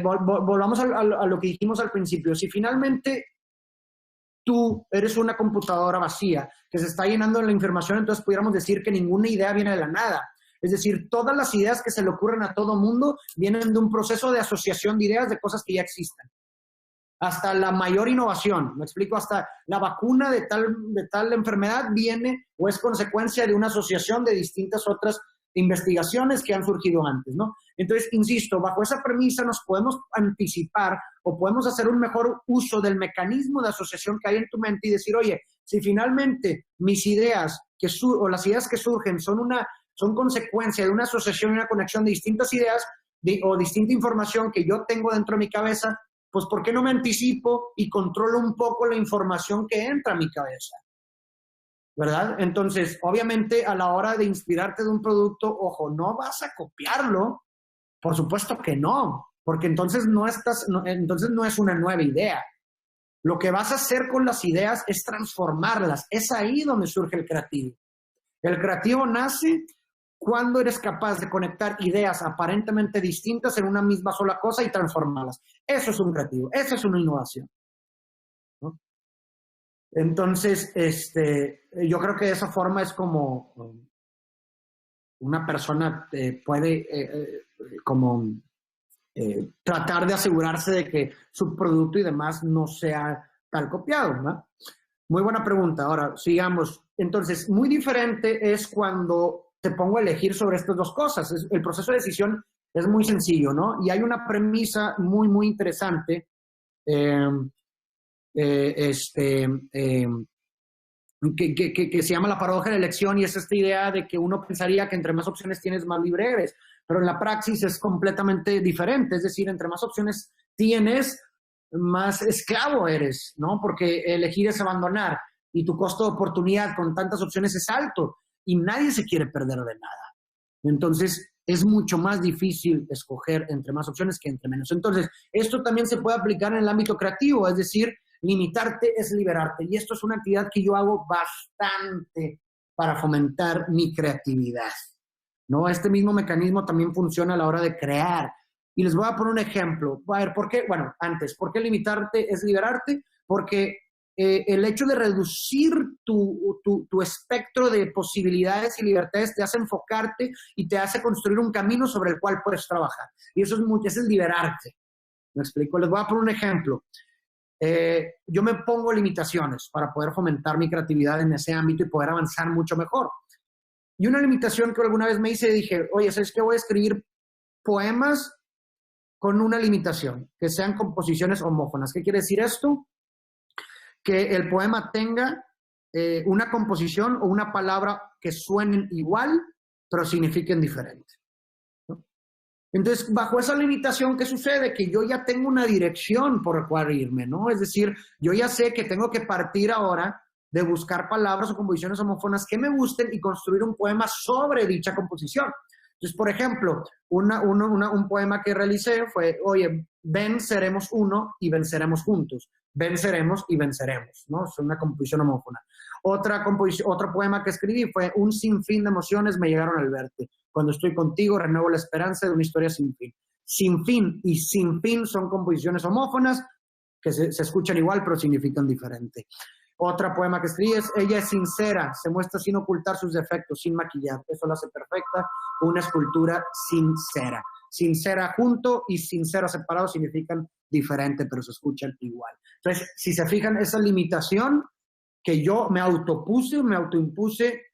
Volvamos a lo que dijimos al principio. Si finalmente tú eres una computadora vacía que se está llenando de la información, entonces pudiéramos decir que ninguna idea viene de la nada. Es decir, todas las ideas que se le ocurren a todo mundo vienen de un proceso de asociación de ideas de cosas que ya existen. Hasta la mayor innovación, me explico, hasta la vacuna de tal enfermedad viene o es consecuencia de una asociación de distintas otras investigaciones que han surgido antes, ¿no? Entonces, insisto, bajo esa premisa nos podemos anticipar o podemos hacer un mejor uso del mecanismo de asociación que hay en tu mente y decir, oye, si finalmente mis ideas o las ideas que surgen son consecuencia de una asociación y una conexión de distintas ideas o distinta información que yo tengo dentro de mi cabeza, pues ¿por qué no me anticipo y controlo un poco la información que entra a mi cabeza? ¿Verdad? Entonces, obviamente, a la hora de inspirarte de un producto, ojo, no vas a copiarlo. Por supuesto que no, porque entonces no es una nueva idea. Lo que vas a hacer con las ideas es transformarlas. Es ahí donde surge el creativo. El creativo nace cuando eres capaz de conectar ideas aparentemente distintas en una misma sola cosa y transformarlas. Eso es un creativo, eso es una innovación, ¿no? Entonces, yo creo que de esa forma es como una persona puede tratar de asegurarse de que su producto y demás no sea tal copiado, ¿no? Muy buena pregunta. Ahora, sigamos. Entonces, muy diferente es cuando te pongo a elegir sobre estas dos cosas. El proceso de decisión es muy sencillo, ¿no? Y hay una premisa muy, muy interesante que se llama la paradoja de la elección, y es esta idea de que uno pensaría que entre más opciones tienes, más libre eres, pero en la praxis es completamente diferente. Es decir, entre más opciones tienes, más esclavo eres, ¿no? Porque elegir es abandonar, y tu costo de oportunidad con tantas opciones es alto, y nadie se quiere perder de nada. Entonces, es mucho más difícil escoger entre más opciones que entre menos. Entonces, esto también se puede aplicar en el ámbito creativo, es decir, limitarte es liberarte. Y esto es una actividad que yo hago bastante para fomentar mi creatividad, ¿no? Este mismo mecanismo también funciona a la hora de crear. Y les voy a poner un ejemplo. A ver, ¿por qué? Bueno, antes, ¿por qué limitarte es liberarte? Porque el hecho de reducir tu espectro de posibilidades y libertades te hace enfocarte y te hace construir un camino sobre el cual puedes trabajar. Y eso es liberarte. ¿Me explico? Les voy a poner un ejemplo. Yo me pongo limitaciones para poder fomentar mi creatividad en ese ámbito y poder avanzar mucho mejor. Y una limitación que alguna vez me hice, dije, oye, ¿sabes qué? Voy a escribir poemas con una limitación, que sean composiciones homófonas. ¿Qué quiere decir esto? Que el poema tenga una composición o una palabra que suenen igual, pero signifiquen diferente, ¿no? Entonces, bajo esa limitación, ¿qué sucede? Que yo ya tengo una dirección por la cual irme, ¿no? Es decir, yo ya sé que tengo que partir ahora de buscar palabras o composiciones homófonas que me gusten y construir un poema sobre dicha composición. Entonces, por ejemplo, un poema que realicé fue, oye, ven, seremos uno y venceremos juntos. Venceremos y venceremos, ¿no? Es una composición homófona. Otro poema que escribí fue un sinfín de emociones me llegaron al verte. Cuando estoy contigo renuevo la esperanza de una historia sin fin. Sin fin y sin fin son composiciones homófonas que se escuchan igual pero significan diferente. Otro poema que escribí es ella es sincera, se muestra sin ocultar sus defectos, sin maquillar. Eso lo hace perfecta, una escultura sincera. Sincera junto y sincero separado significan diferente, pero se escuchan igual. Entonces, si se fijan, esa limitación que yo me autoimpuse,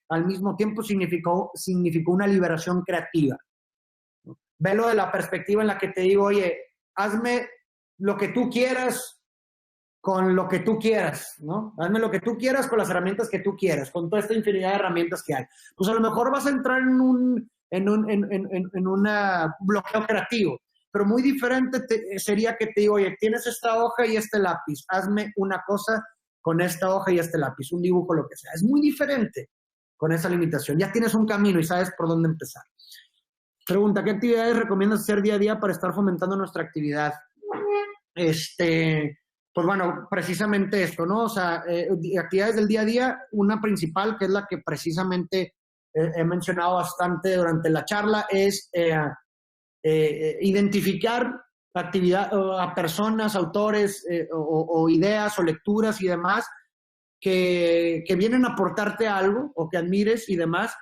al mismo tiempo significó una liberación creativa. Velo de la perspectiva en la que te digo, oye, hazme lo que tú quieras con lo que tú quieras, ¿no? Hazme lo que tú quieras con las herramientas que tú quieras, con toda esta infinidad de herramientas que hay. Pues a lo mejor vas a entrar en un bloqueo creativo, pero muy diferente sería que te digo, oye, tienes esta hoja y este lápiz, hazme una cosa con esta hoja y este lápiz, un dibujo, lo que sea. Es muy diferente con esa limitación. Ya tienes un camino y sabes por dónde empezar. Pregunta, ¿qué actividades recomiendas hacer día a día para estar fomentando nuestra actividad? Pues bueno, precisamente esto, ¿no? O sea, actividades del día a día, una principal, que es la que precisamente he mencionado bastante durante la charla, es identificar a personas, autores o ideas o lecturas y demás que vienen a aportarte algo o que admires y demás,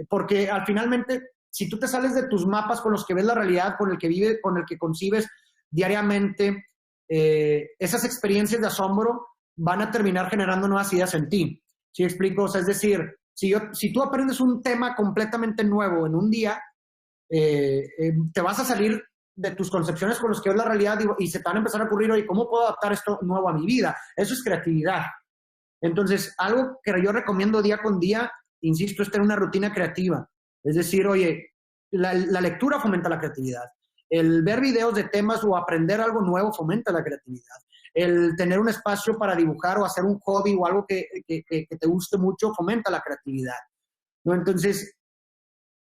porque al finalmente, si tú te sales de tus mapas con los que ves la realidad, con el que vives, con el que concibes diariamente, esas experiencias de asombro van a terminar generando nuevas ideas en ti. ¿Sí explico? O sea, es decir, si tú aprendes un tema completamente nuevo en un día, te vas a salir de tus concepciones con los que ves la realidad y se te van a empezar a ocurrir, oye, ¿cómo puedo adaptar esto nuevo a mi vida? Eso es creatividad. Entonces, algo que yo recomiendo día con día, insisto, es tener una rutina creativa. Es decir, oye, la lectura fomenta la creatividad. El ver videos de temas o aprender algo nuevo fomenta la creatividad. El tener un espacio para dibujar o hacer un hobby o algo que te guste mucho fomenta la creatividad, ¿no? Entonces,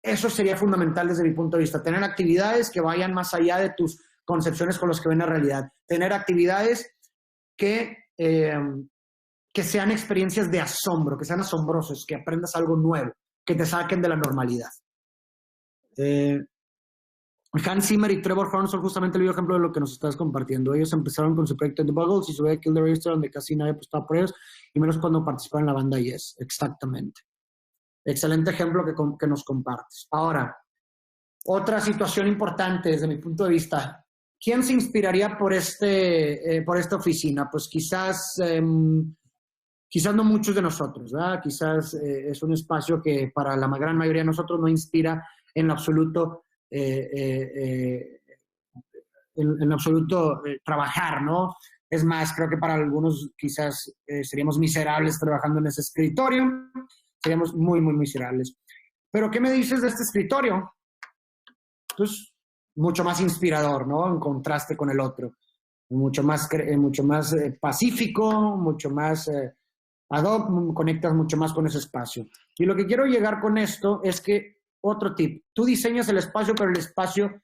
eso sería fundamental desde mi punto de vista. Tener actividades que vayan más allá de tus concepciones con las que ven la realidad. Tener actividades que sean experiencias de asombro, que sean asombrosas, que aprendas algo nuevo, que te saquen de la normalidad. Hans Zimmer y Trevor Horn son justamente el vivo ejemplo de lo que nos estás compartiendo. Ellos empezaron con su proyecto The Buggles y su Kill the Register, donde casi nadie apostaba por ellos, y menos cuando participaron en la banda Yes. Exactamente. Excelente ejemplo que nos compartes. Ahora, otra situación importante desde mi punto de vista. ¿Quién se inspiraría por esta oficina? Pues quizás no muchos de nosotros, ¿verdad? Quizás es un espacio que para la gran mayoría de nosotros no inspira en lo absoluto trabajar, ¿no? Es más, creo que para algunos quizás seríamos miserables trabajando en ese escritorio. Seríamos muy, muy miserables. Pero, ¿qué me dices de este escritorio? Pues mucho más inspirador, ¿no? En contraste con el otro. Mucho más pacífico, mucho más ad hoc, conectas mucho más con ese espacio. Y lo que quiero llegar con esto es que, otro tip, tú diseñas el espacio, pero el espacio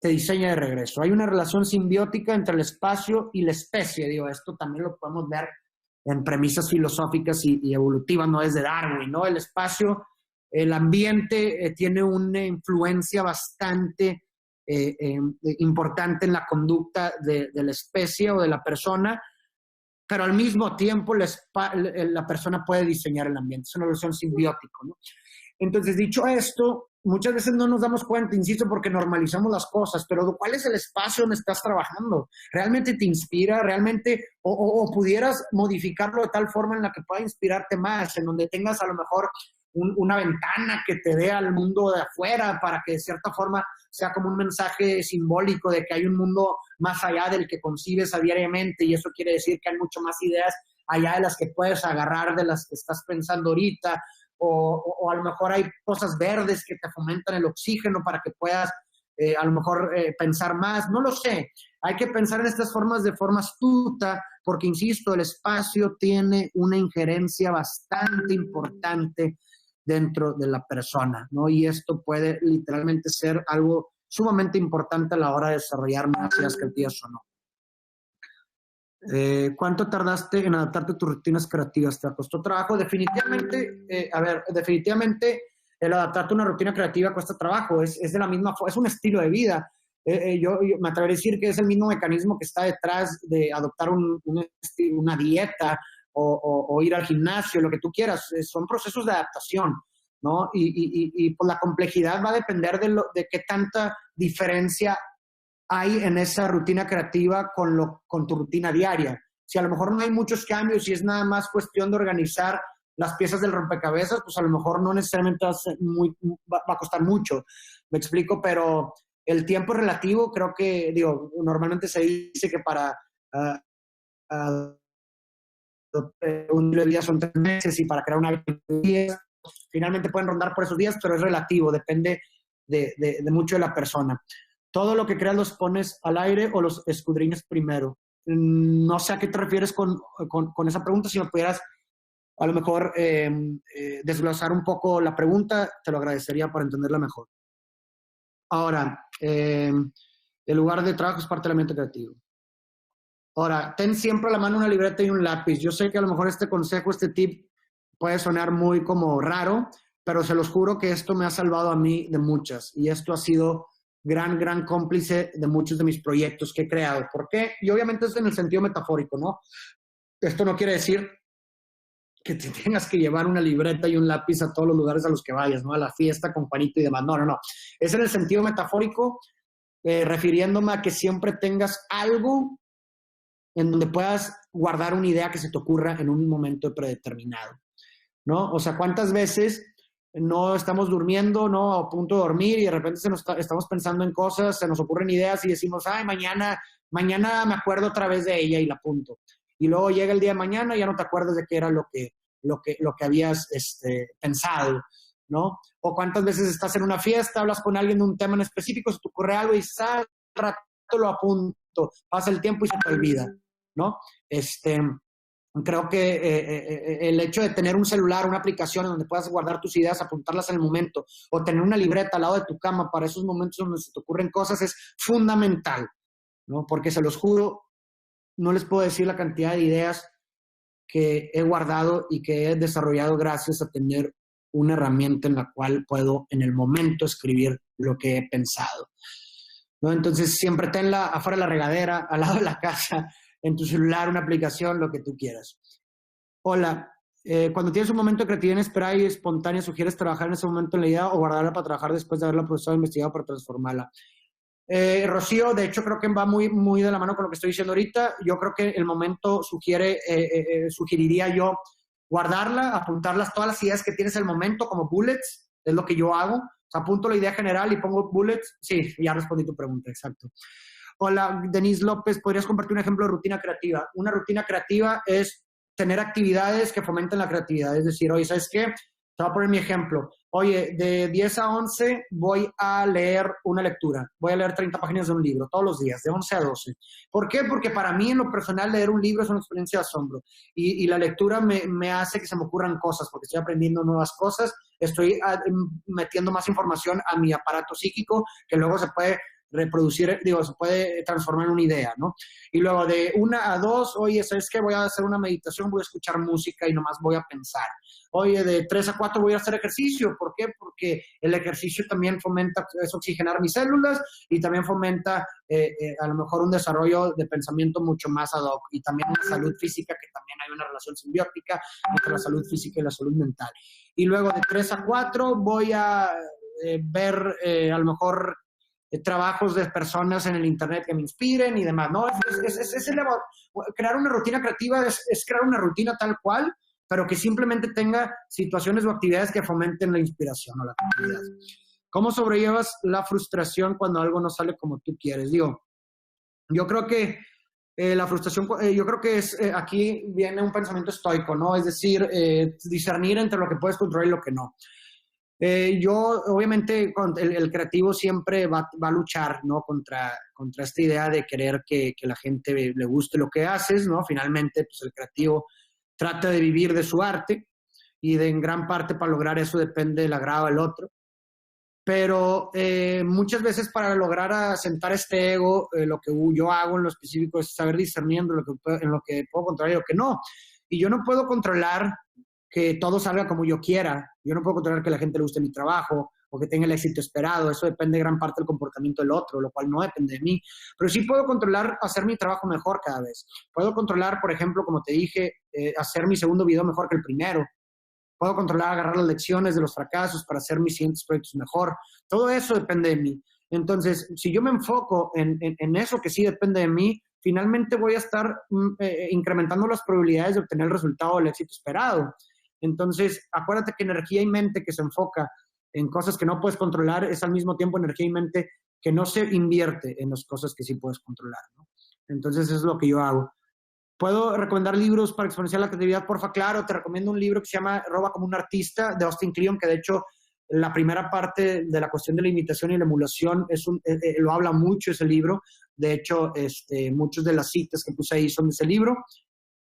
te diseña de regreso. Hay una relación simbiótica entre el espacio y la especie. Digo, esto también lo podemos ver en premisas filosóficas y evolutivas, no desde Darwin, ¿no? El espacio, el ambiente tiene una influencia bastante importante en la conducta de la especie o de la persona, pero al mismo tiempo la persona puede diseñar el ambiente. Es una relación simbiótica, ¿no? Entonces, dicho esto, muchas veces no nos damos cuenta, insisto, porque normalizamos las cosas, pero ¿cuál es el espacio donde estás trabajando? ¿Realmente te inspira? ¿Realmente? O pudieras modificarlo de tal forma en la que pueda inspirarte más, en donde tengas a lo mejor una ventana que te dé al mundo de afuera para que de cierta forma sea como un mensaje simbólico de que hay un mundo más allá del que concibes a diariamente, y eso quiere decir que hay mucho más ideas allá de las que puedes agarrar, de las que estás pensando ahorita, o a lo mejor hay cosas verdes que te fomentan el oxígeno para que puedas a lo mejor pensar más, no lo sé. Hay que pensar en estas formas de forma astuta, porque insisto, el espacio tiene una injerencia bastante importante dentro de la persona, ¿no? Y esto puede literalmente ser algo sumamente importante a la hora de desarrollar más ideas creativas o no. ¿Cuánto tardaste en adaptarte a tus rutinas creativas? ¿Te costó trabajo? Definitivamente, definitivamente el adaptarte a una rutina creativa cuesta trabajo. Es de la misma forma, es un estilo de vida. Yo me atrevería a decir que es el mismo mecanismo que está detrás de adoptar una dieta o ir al gimnasio, lo que tú quieras. Son procesos de adaptación, ¿no? Y pues la complejidad va a depender de qué tanta diferencia hay en esa rutina creativa con tu rutina diaria. Si a lo mejor no hay muchos cambios y es nada más cuestión de organizar las piezas del rompecabezas, pues a lo mejor no necesariamente va a costar mucho. Me explico, pero el tiempo es relativo. Creo que, normalmente se dice que para un día son 3 meses y para crear una vida, finalmente pueden rondar por esos días, pero es relativo, depende de mucho de la persona. ¿Todo lo que creas los pones al aire o los escudriñas primero? No sé a qué te refieres con esa pregunta. Si me pudieras a lo mejor desglosar un poco la pregunta, te lo agradecería para entenderla mejor. Ahora, el lugar de trabajo es parte del ambiente creativo. Ahora, ten siempre a la mano una libreta y un lápiz. Yo sé que a lo mejor este consejo, este tip puede sonar muy como raro, pero se los juro que esto me ha salvado a mí de muchas. Y esto ha sido gran cómplice de muchos de mis proyectos que he creado. ¿Por qué? Y obviamente es en el sentido metafórico, ¿no? Esto no quiere decir que te tengas que llevar una libreta y un lápiz a todos los lugares a los que vayas, ¿no? A la fiesta con Juanito y demás. No. Es en el sentido metafórico, refiriéndome a que siempre tengas algo en donde puedas guardar una idea que se te ocurra en un momento predeterminado, ¿no? O sea, ¿cuántas veces no estamos durmiendo, ¿no? A punto de dormir y de repente estamos pensando en cosas, se nos ocurren ideas y decimos, ay, mañana me acuerdo otra vez de ella y la apunto. Y luego llega el día de mañana y ya no te acuerdas de qué era lo que habías pensado, ¿no? O cuántas veces estás en una fiesta, hablas con alguien de un tema en específico, se te ocurre algo y al rato lo apunto, pasa el tiempo y se te olvida, ¿no? Creo que el hecho de tener un celular, una aplicación en donde puedas guardar tus ideas, apuntarlas en el momento, o tener una libreta al lado de tu cama para esos momentos donde se te ocurren cosas es fundamental, ¿no? Porque se los juro, no les puedo decir la cantidad de ideas que he guardado y que he desarrollado gracias a tener una herramienta en la cual puedo en el momento escribir lo que he pensado, ¿no? Entonces siempre tenla afuera de la regadera, al lado de la casa, en tu celular, una aplicación, lo que tú quieras. Hola, cuando tienes un momento de creatividad inesperada y espontánea, ¿sugieres trabajar en ese momento en la idea o guardarla para trabajar después de haberla procesado e investigado para transformarla? Rocío, de hecho creo que va muy de la mano con lo que estoy diciendo ahorita. Yo creo que el momento sugeriría yo guardarla, apuntarlas todas las ideas que tienes en el momento como bullets, es lo que yo hago. O sea, apunto la idea general y pongo bullets. Sí, ya respondí tu pregunta, exacto. Hola, Denise López, ¿podrías compartir un ejemplo de rutina creativa? Una rutina creativa es tener actividades que fomenten la creatividad. Es decir, oye, ¿sabes qué? Te voy a poner mi ejemplo. Oye, de 10 a 11 voy a leer una lectura. Voy a leer 30 páginas de un libro todos los días, de 11 a 12. ¿Por qué? Porque para mí, en lo personal, leer un libro es una experiencia de asombro. Y la lectura me hace que se me ocurran cosas, porque estoy aprendiendo nuevas cosas, estoy metiendo más información a mi aparato psíquico, que luego se puede reproducir, se puede transformar en una idea, ¿no? Y luego de 1 a 2, oye, ¿sabes qué? Voy a hacer una meditación, voy a escuchar música y nomás voy a pensar. Oye, de 3 a 4 voy a hacer ejercicio. ¿Por qué? Porque el ejercicio también fomenta, es oxigenar mis células y también fomenta a lo mejor un desarrollo de pensamiento mucho más ad hoc y también una salud física, que también hay una relación simbiótica entre la salud física y la salud mental. Y luego de 3 a 4 voy a ver a lo mejor trabajos de personas en el internet que me inspiren y demás, ¿no? Crear una rutina creativa es crear una rutina tal cual, pero que simplemente tenga situaciones o actividades que fomenten la inspiración o la creatividad. ¿Cómo sobrellevas la frustración cuando algo no sale como tú quieres? Digo, yo creo que la frustración, yo creo que aquí viene un pensamiento estoico, ¿no? Es decir, discernir entre lo que puedes controlar y lo que no. Yo, obviamente, el creativo siempre va a luchar, ¿no? contra esta idea de querer que la gente le guste lo que haces, ¿no? Finalmente, pues el creativo trata de vivir de su arte y en gran parte para lograr eso depende del agrado del otro. Pero muchas veces para lograr asentar este ego, lo que yo hago en lo específico es saber discernir en lo que puedo controlar y lo que no. Y yo no puedo controlar que todo salga como yo quiera. Yo no puedo controlar que a la gente le guste mi trabajo o que tenga el éxito esperado. Eso depende de gran parte del comportamiento del otro, lo cual no depende de mí. Pero sí puedo controlar hacer mi trabajo mejor cada vez. Puedo controlar, por ejemplo, como te dije, hacer mi segundo video mejor que el primero. Puedo controlar, agarrar las lecciones de los fracasos para hacer mis siguientes proyectos mejor. Todo eso depende de mí. Entonces, si yo me enfoco en eso que sí depende de mí, finalmente voy a estar incrementando las probabilidades de obtener el resultado del éxito esperado. Entonces, acuérdate que energía y mente que se enfoca en cosas que no puedes controlar es al mismo tiempo energía y mente que no se invierte en las cosas que sí puedes controlar, ¿no? Entonces, eso es lo que yo hago. ¿Puedo recomendar libros para exponenciar la creatividad? Porfa, claro, te recomiendo un libro que se llama Roba como un artista, de Austin Kleon, que de hecho la primera parte de la cuestión de la imitación y la emulación lo habla mucho ese libro. De hecho, muchas de las citas que puse ahí son de ese libro.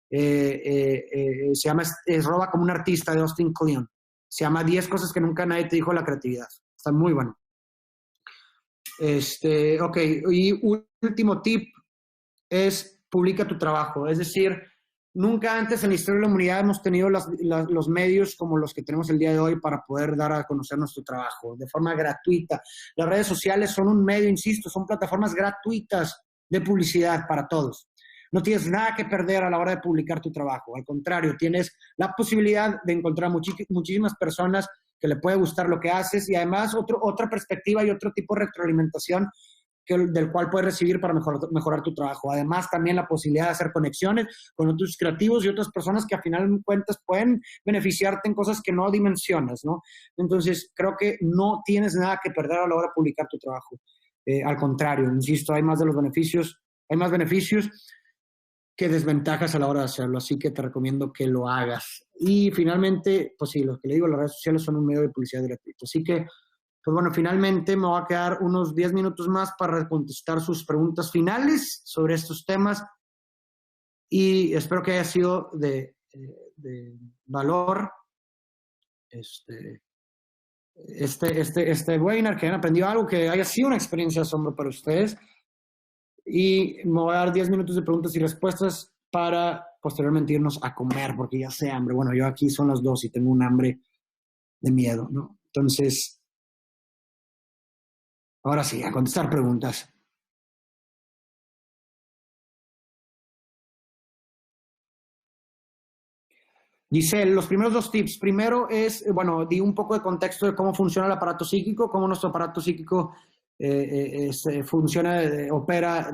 Se llama Roba como un artista, de Austin Kleon. Se llama 10 cosas que nunca nadie te dijo de la creatividad. Está muy bueno. Ok, y último tip es publica tu trabajo. Es decir, nunca antes en la historia de la humanidad hemos tenido los medios como los que tenemos el día de hoy para poder dar a conocer nuestro trabajo de forma gratuita. Las redes sociales son un medio, insisto, son plataformas gratuitas de publicidad para todos. No tienes nada que perder a la hora de publicar tu trabajo. Al contrario, tienes la posibilidad de encontrar muchísimas personas que le puede gustar lo que haces y además otra perspectiva y otro tipo de retroalimentación del cual puedes recibir para mejorar tu trabajo. Además, también la posibilidad de hacer conexiones con otros creativos y otras personas que a final de cuentas pueden beneficiarte en cosas que no dimensionas, ¿no? Entonces, creo que no tienes nada que perder a la hora de publicar tu trabajo. Al contrario, insisto, hay más beneficios que desventajas a la hora de hacerlo, así que te recomiendo que lo hagas. Y finalmente, pues sí, lo que le digo, las redes sociales son un medio de publicidad gratuito. Así que, pues bueno, finalmente me va a quedar unos 10 minutos más para contestar sus preguntas finales sobre estos temas y espero que haya sido de valor este webinar, que hayan aprendido algo, que haya sido una experiencia de asombro para ustedes. Y me voy a dar 10 minutos de preguntas y respuestas para posteriormente irnos a comer, porque ya sé hambre. Bueno, yo aquí son las 2 y tengo un hambre de miedo, ¿no? Entonces, ahora sí, a contestar preguntas. Giselle, los primeros 2 tips. Primero es, bueno, di un poco de contexto de cómo funciona el aparato psíquico, cómo nuestro aparato psíquico funciona, opera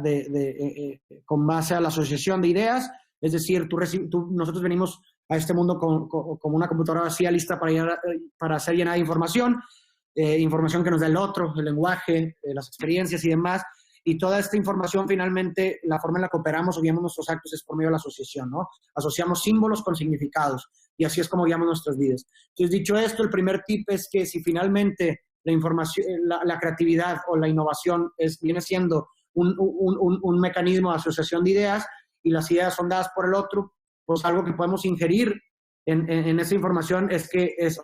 con base a la asociación de ideas. Es decir, nosotros venimos a este mundo como una computadora vacía lista para ser llenada de información que nos da el otro, el lenguaje, las experiencias y demás. Y toda esta información, finalmente, la forma en la que operamos o guiamos nuestros actos es por medio de la asociación, ¿no? Asociamos símbolos con significados y así es como guiamos nuestras vidas. Entonces, dicho esto, el primer tip es que si finalmente la información, la creatividad o la innovación viene siendo un mecanismo de asociación de ideas y las ideas son dadas por el otro, pues algo que podemos ingerir en esa información es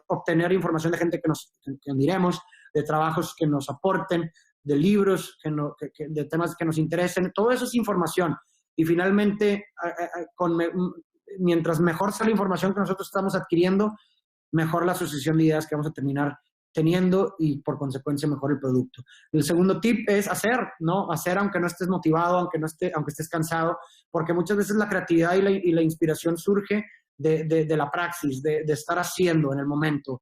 obtener información de gente que diremos, de trabajos que nos aporten, de libros, de temas que nos interesen. Todo eso es información. Y finalmente, mientras mejor sea la información que nosotros estamos adquiriendo, mejor la asociación de ideas que vamos a terminar teniendo y por consecuencia mejor el producto. El segundo tip es hacer, ¿no? Hacer aunque no estés motivado, aunque estés cansado, porque muchas veces la creatividad y la inspiración surge de la praxis, de estar haciendo en el momento.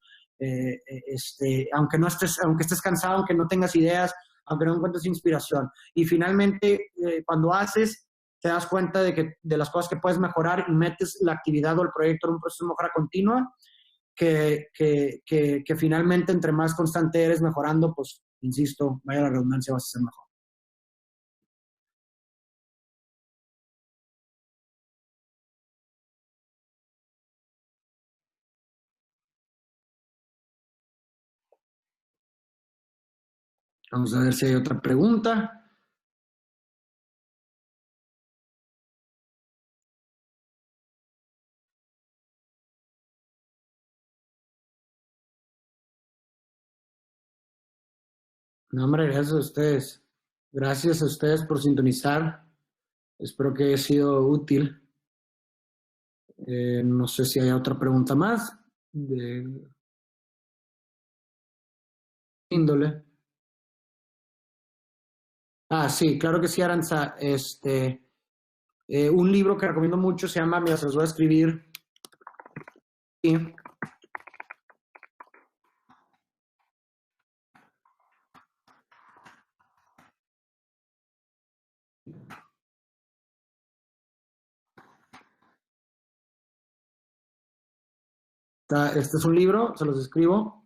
Aunque estés cansado, aunque no tengas ideas, aunque no encuentres inspiración. Y finalmente, cuando haces, te das cuenta de las cosas que puedes mejorar y metes la actividad o el proyecto en un proceso de mejora continua, que finalmente, entre más constante eres mejorando, pues, insisto, vaya la redundancia, vas a ser mejor. Vamos a ver si hay otra pregunta. No, hombre, gracias a ustedes. Gracias a ustedes por sintonizar. Espero que haya sido útil. No sé si hay otra pregunta más de índole. Sí, claro que sí, Aranza. Un libro que recomiendo mucho se llama, mira, se los voy a escribir. Este es un libro, se los escribo.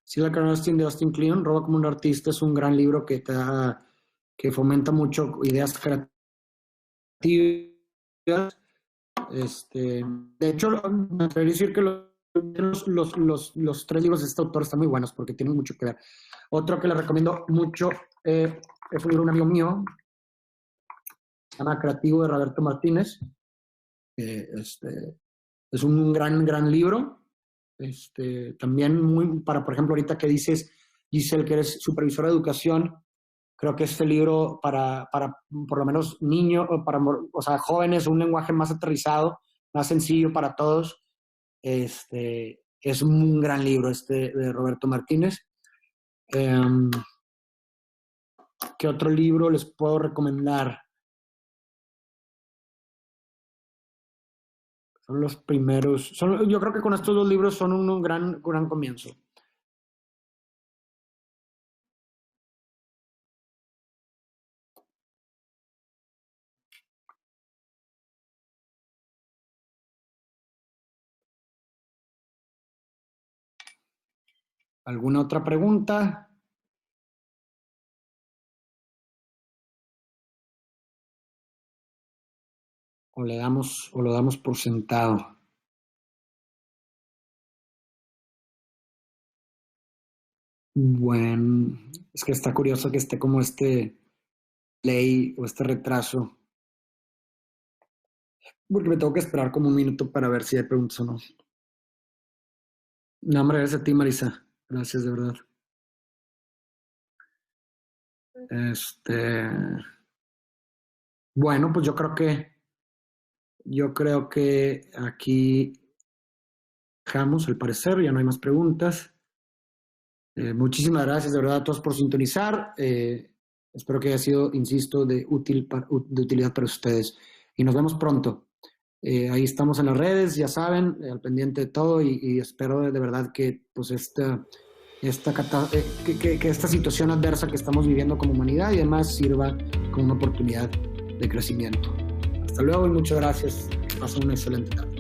Sí, la carrera de Austin Kleon, Roba como un artista, es un gran libro que fomenta mucho ideas creativas. De hecho, me atrevería a decir que los 3 libros de este autor están muy buenos porque tienen mucho que ver. Otro que le recomiendo mucho es un libro de un amigo mío, se llama Creativo, de Roberto Martínez. Es un gran libro. También por ejemplo, ahorita que dices, Giselle, que eres supervisora de educación, creo que este libro para por lo menos niños, o sea, jóvenes, un lenguaje más aterrizado, más sencillo para todos, es un gran libro de Roberto Martínez. ¿Qué otro libro les puedo recomendar? Son los primeros. Yo creo que con estos 2 libros son un gran comienzo. ¿Alguna otra pregunta? ¿O lo damos por sentado? Bueno, es que está curioso que esté como ley o este retraso. Porque me tengo que esperar como un minuto para ver si hay preguntas o no. No, hombre, gracias a ti, Marisa. Gracias, de verdad. Bueno, pues yo creo que aquí dejamos, al parecer, ya no hay más preguntas. Muchísimas gracias, de verdad, a todos por sintonizar. Espero que haya sido, insisto, de utilidad para ustedes. Y nos vemos pronto. Ahí estamos en las redes, ya saben, al pendiente de todo y espero de verdad que pues que esta situación adversa que estamos viviendo como humanidad y además sirva como una oportunidad de crecimiento. Hasta luego y muchas gracias. Pasen una excelente tarde.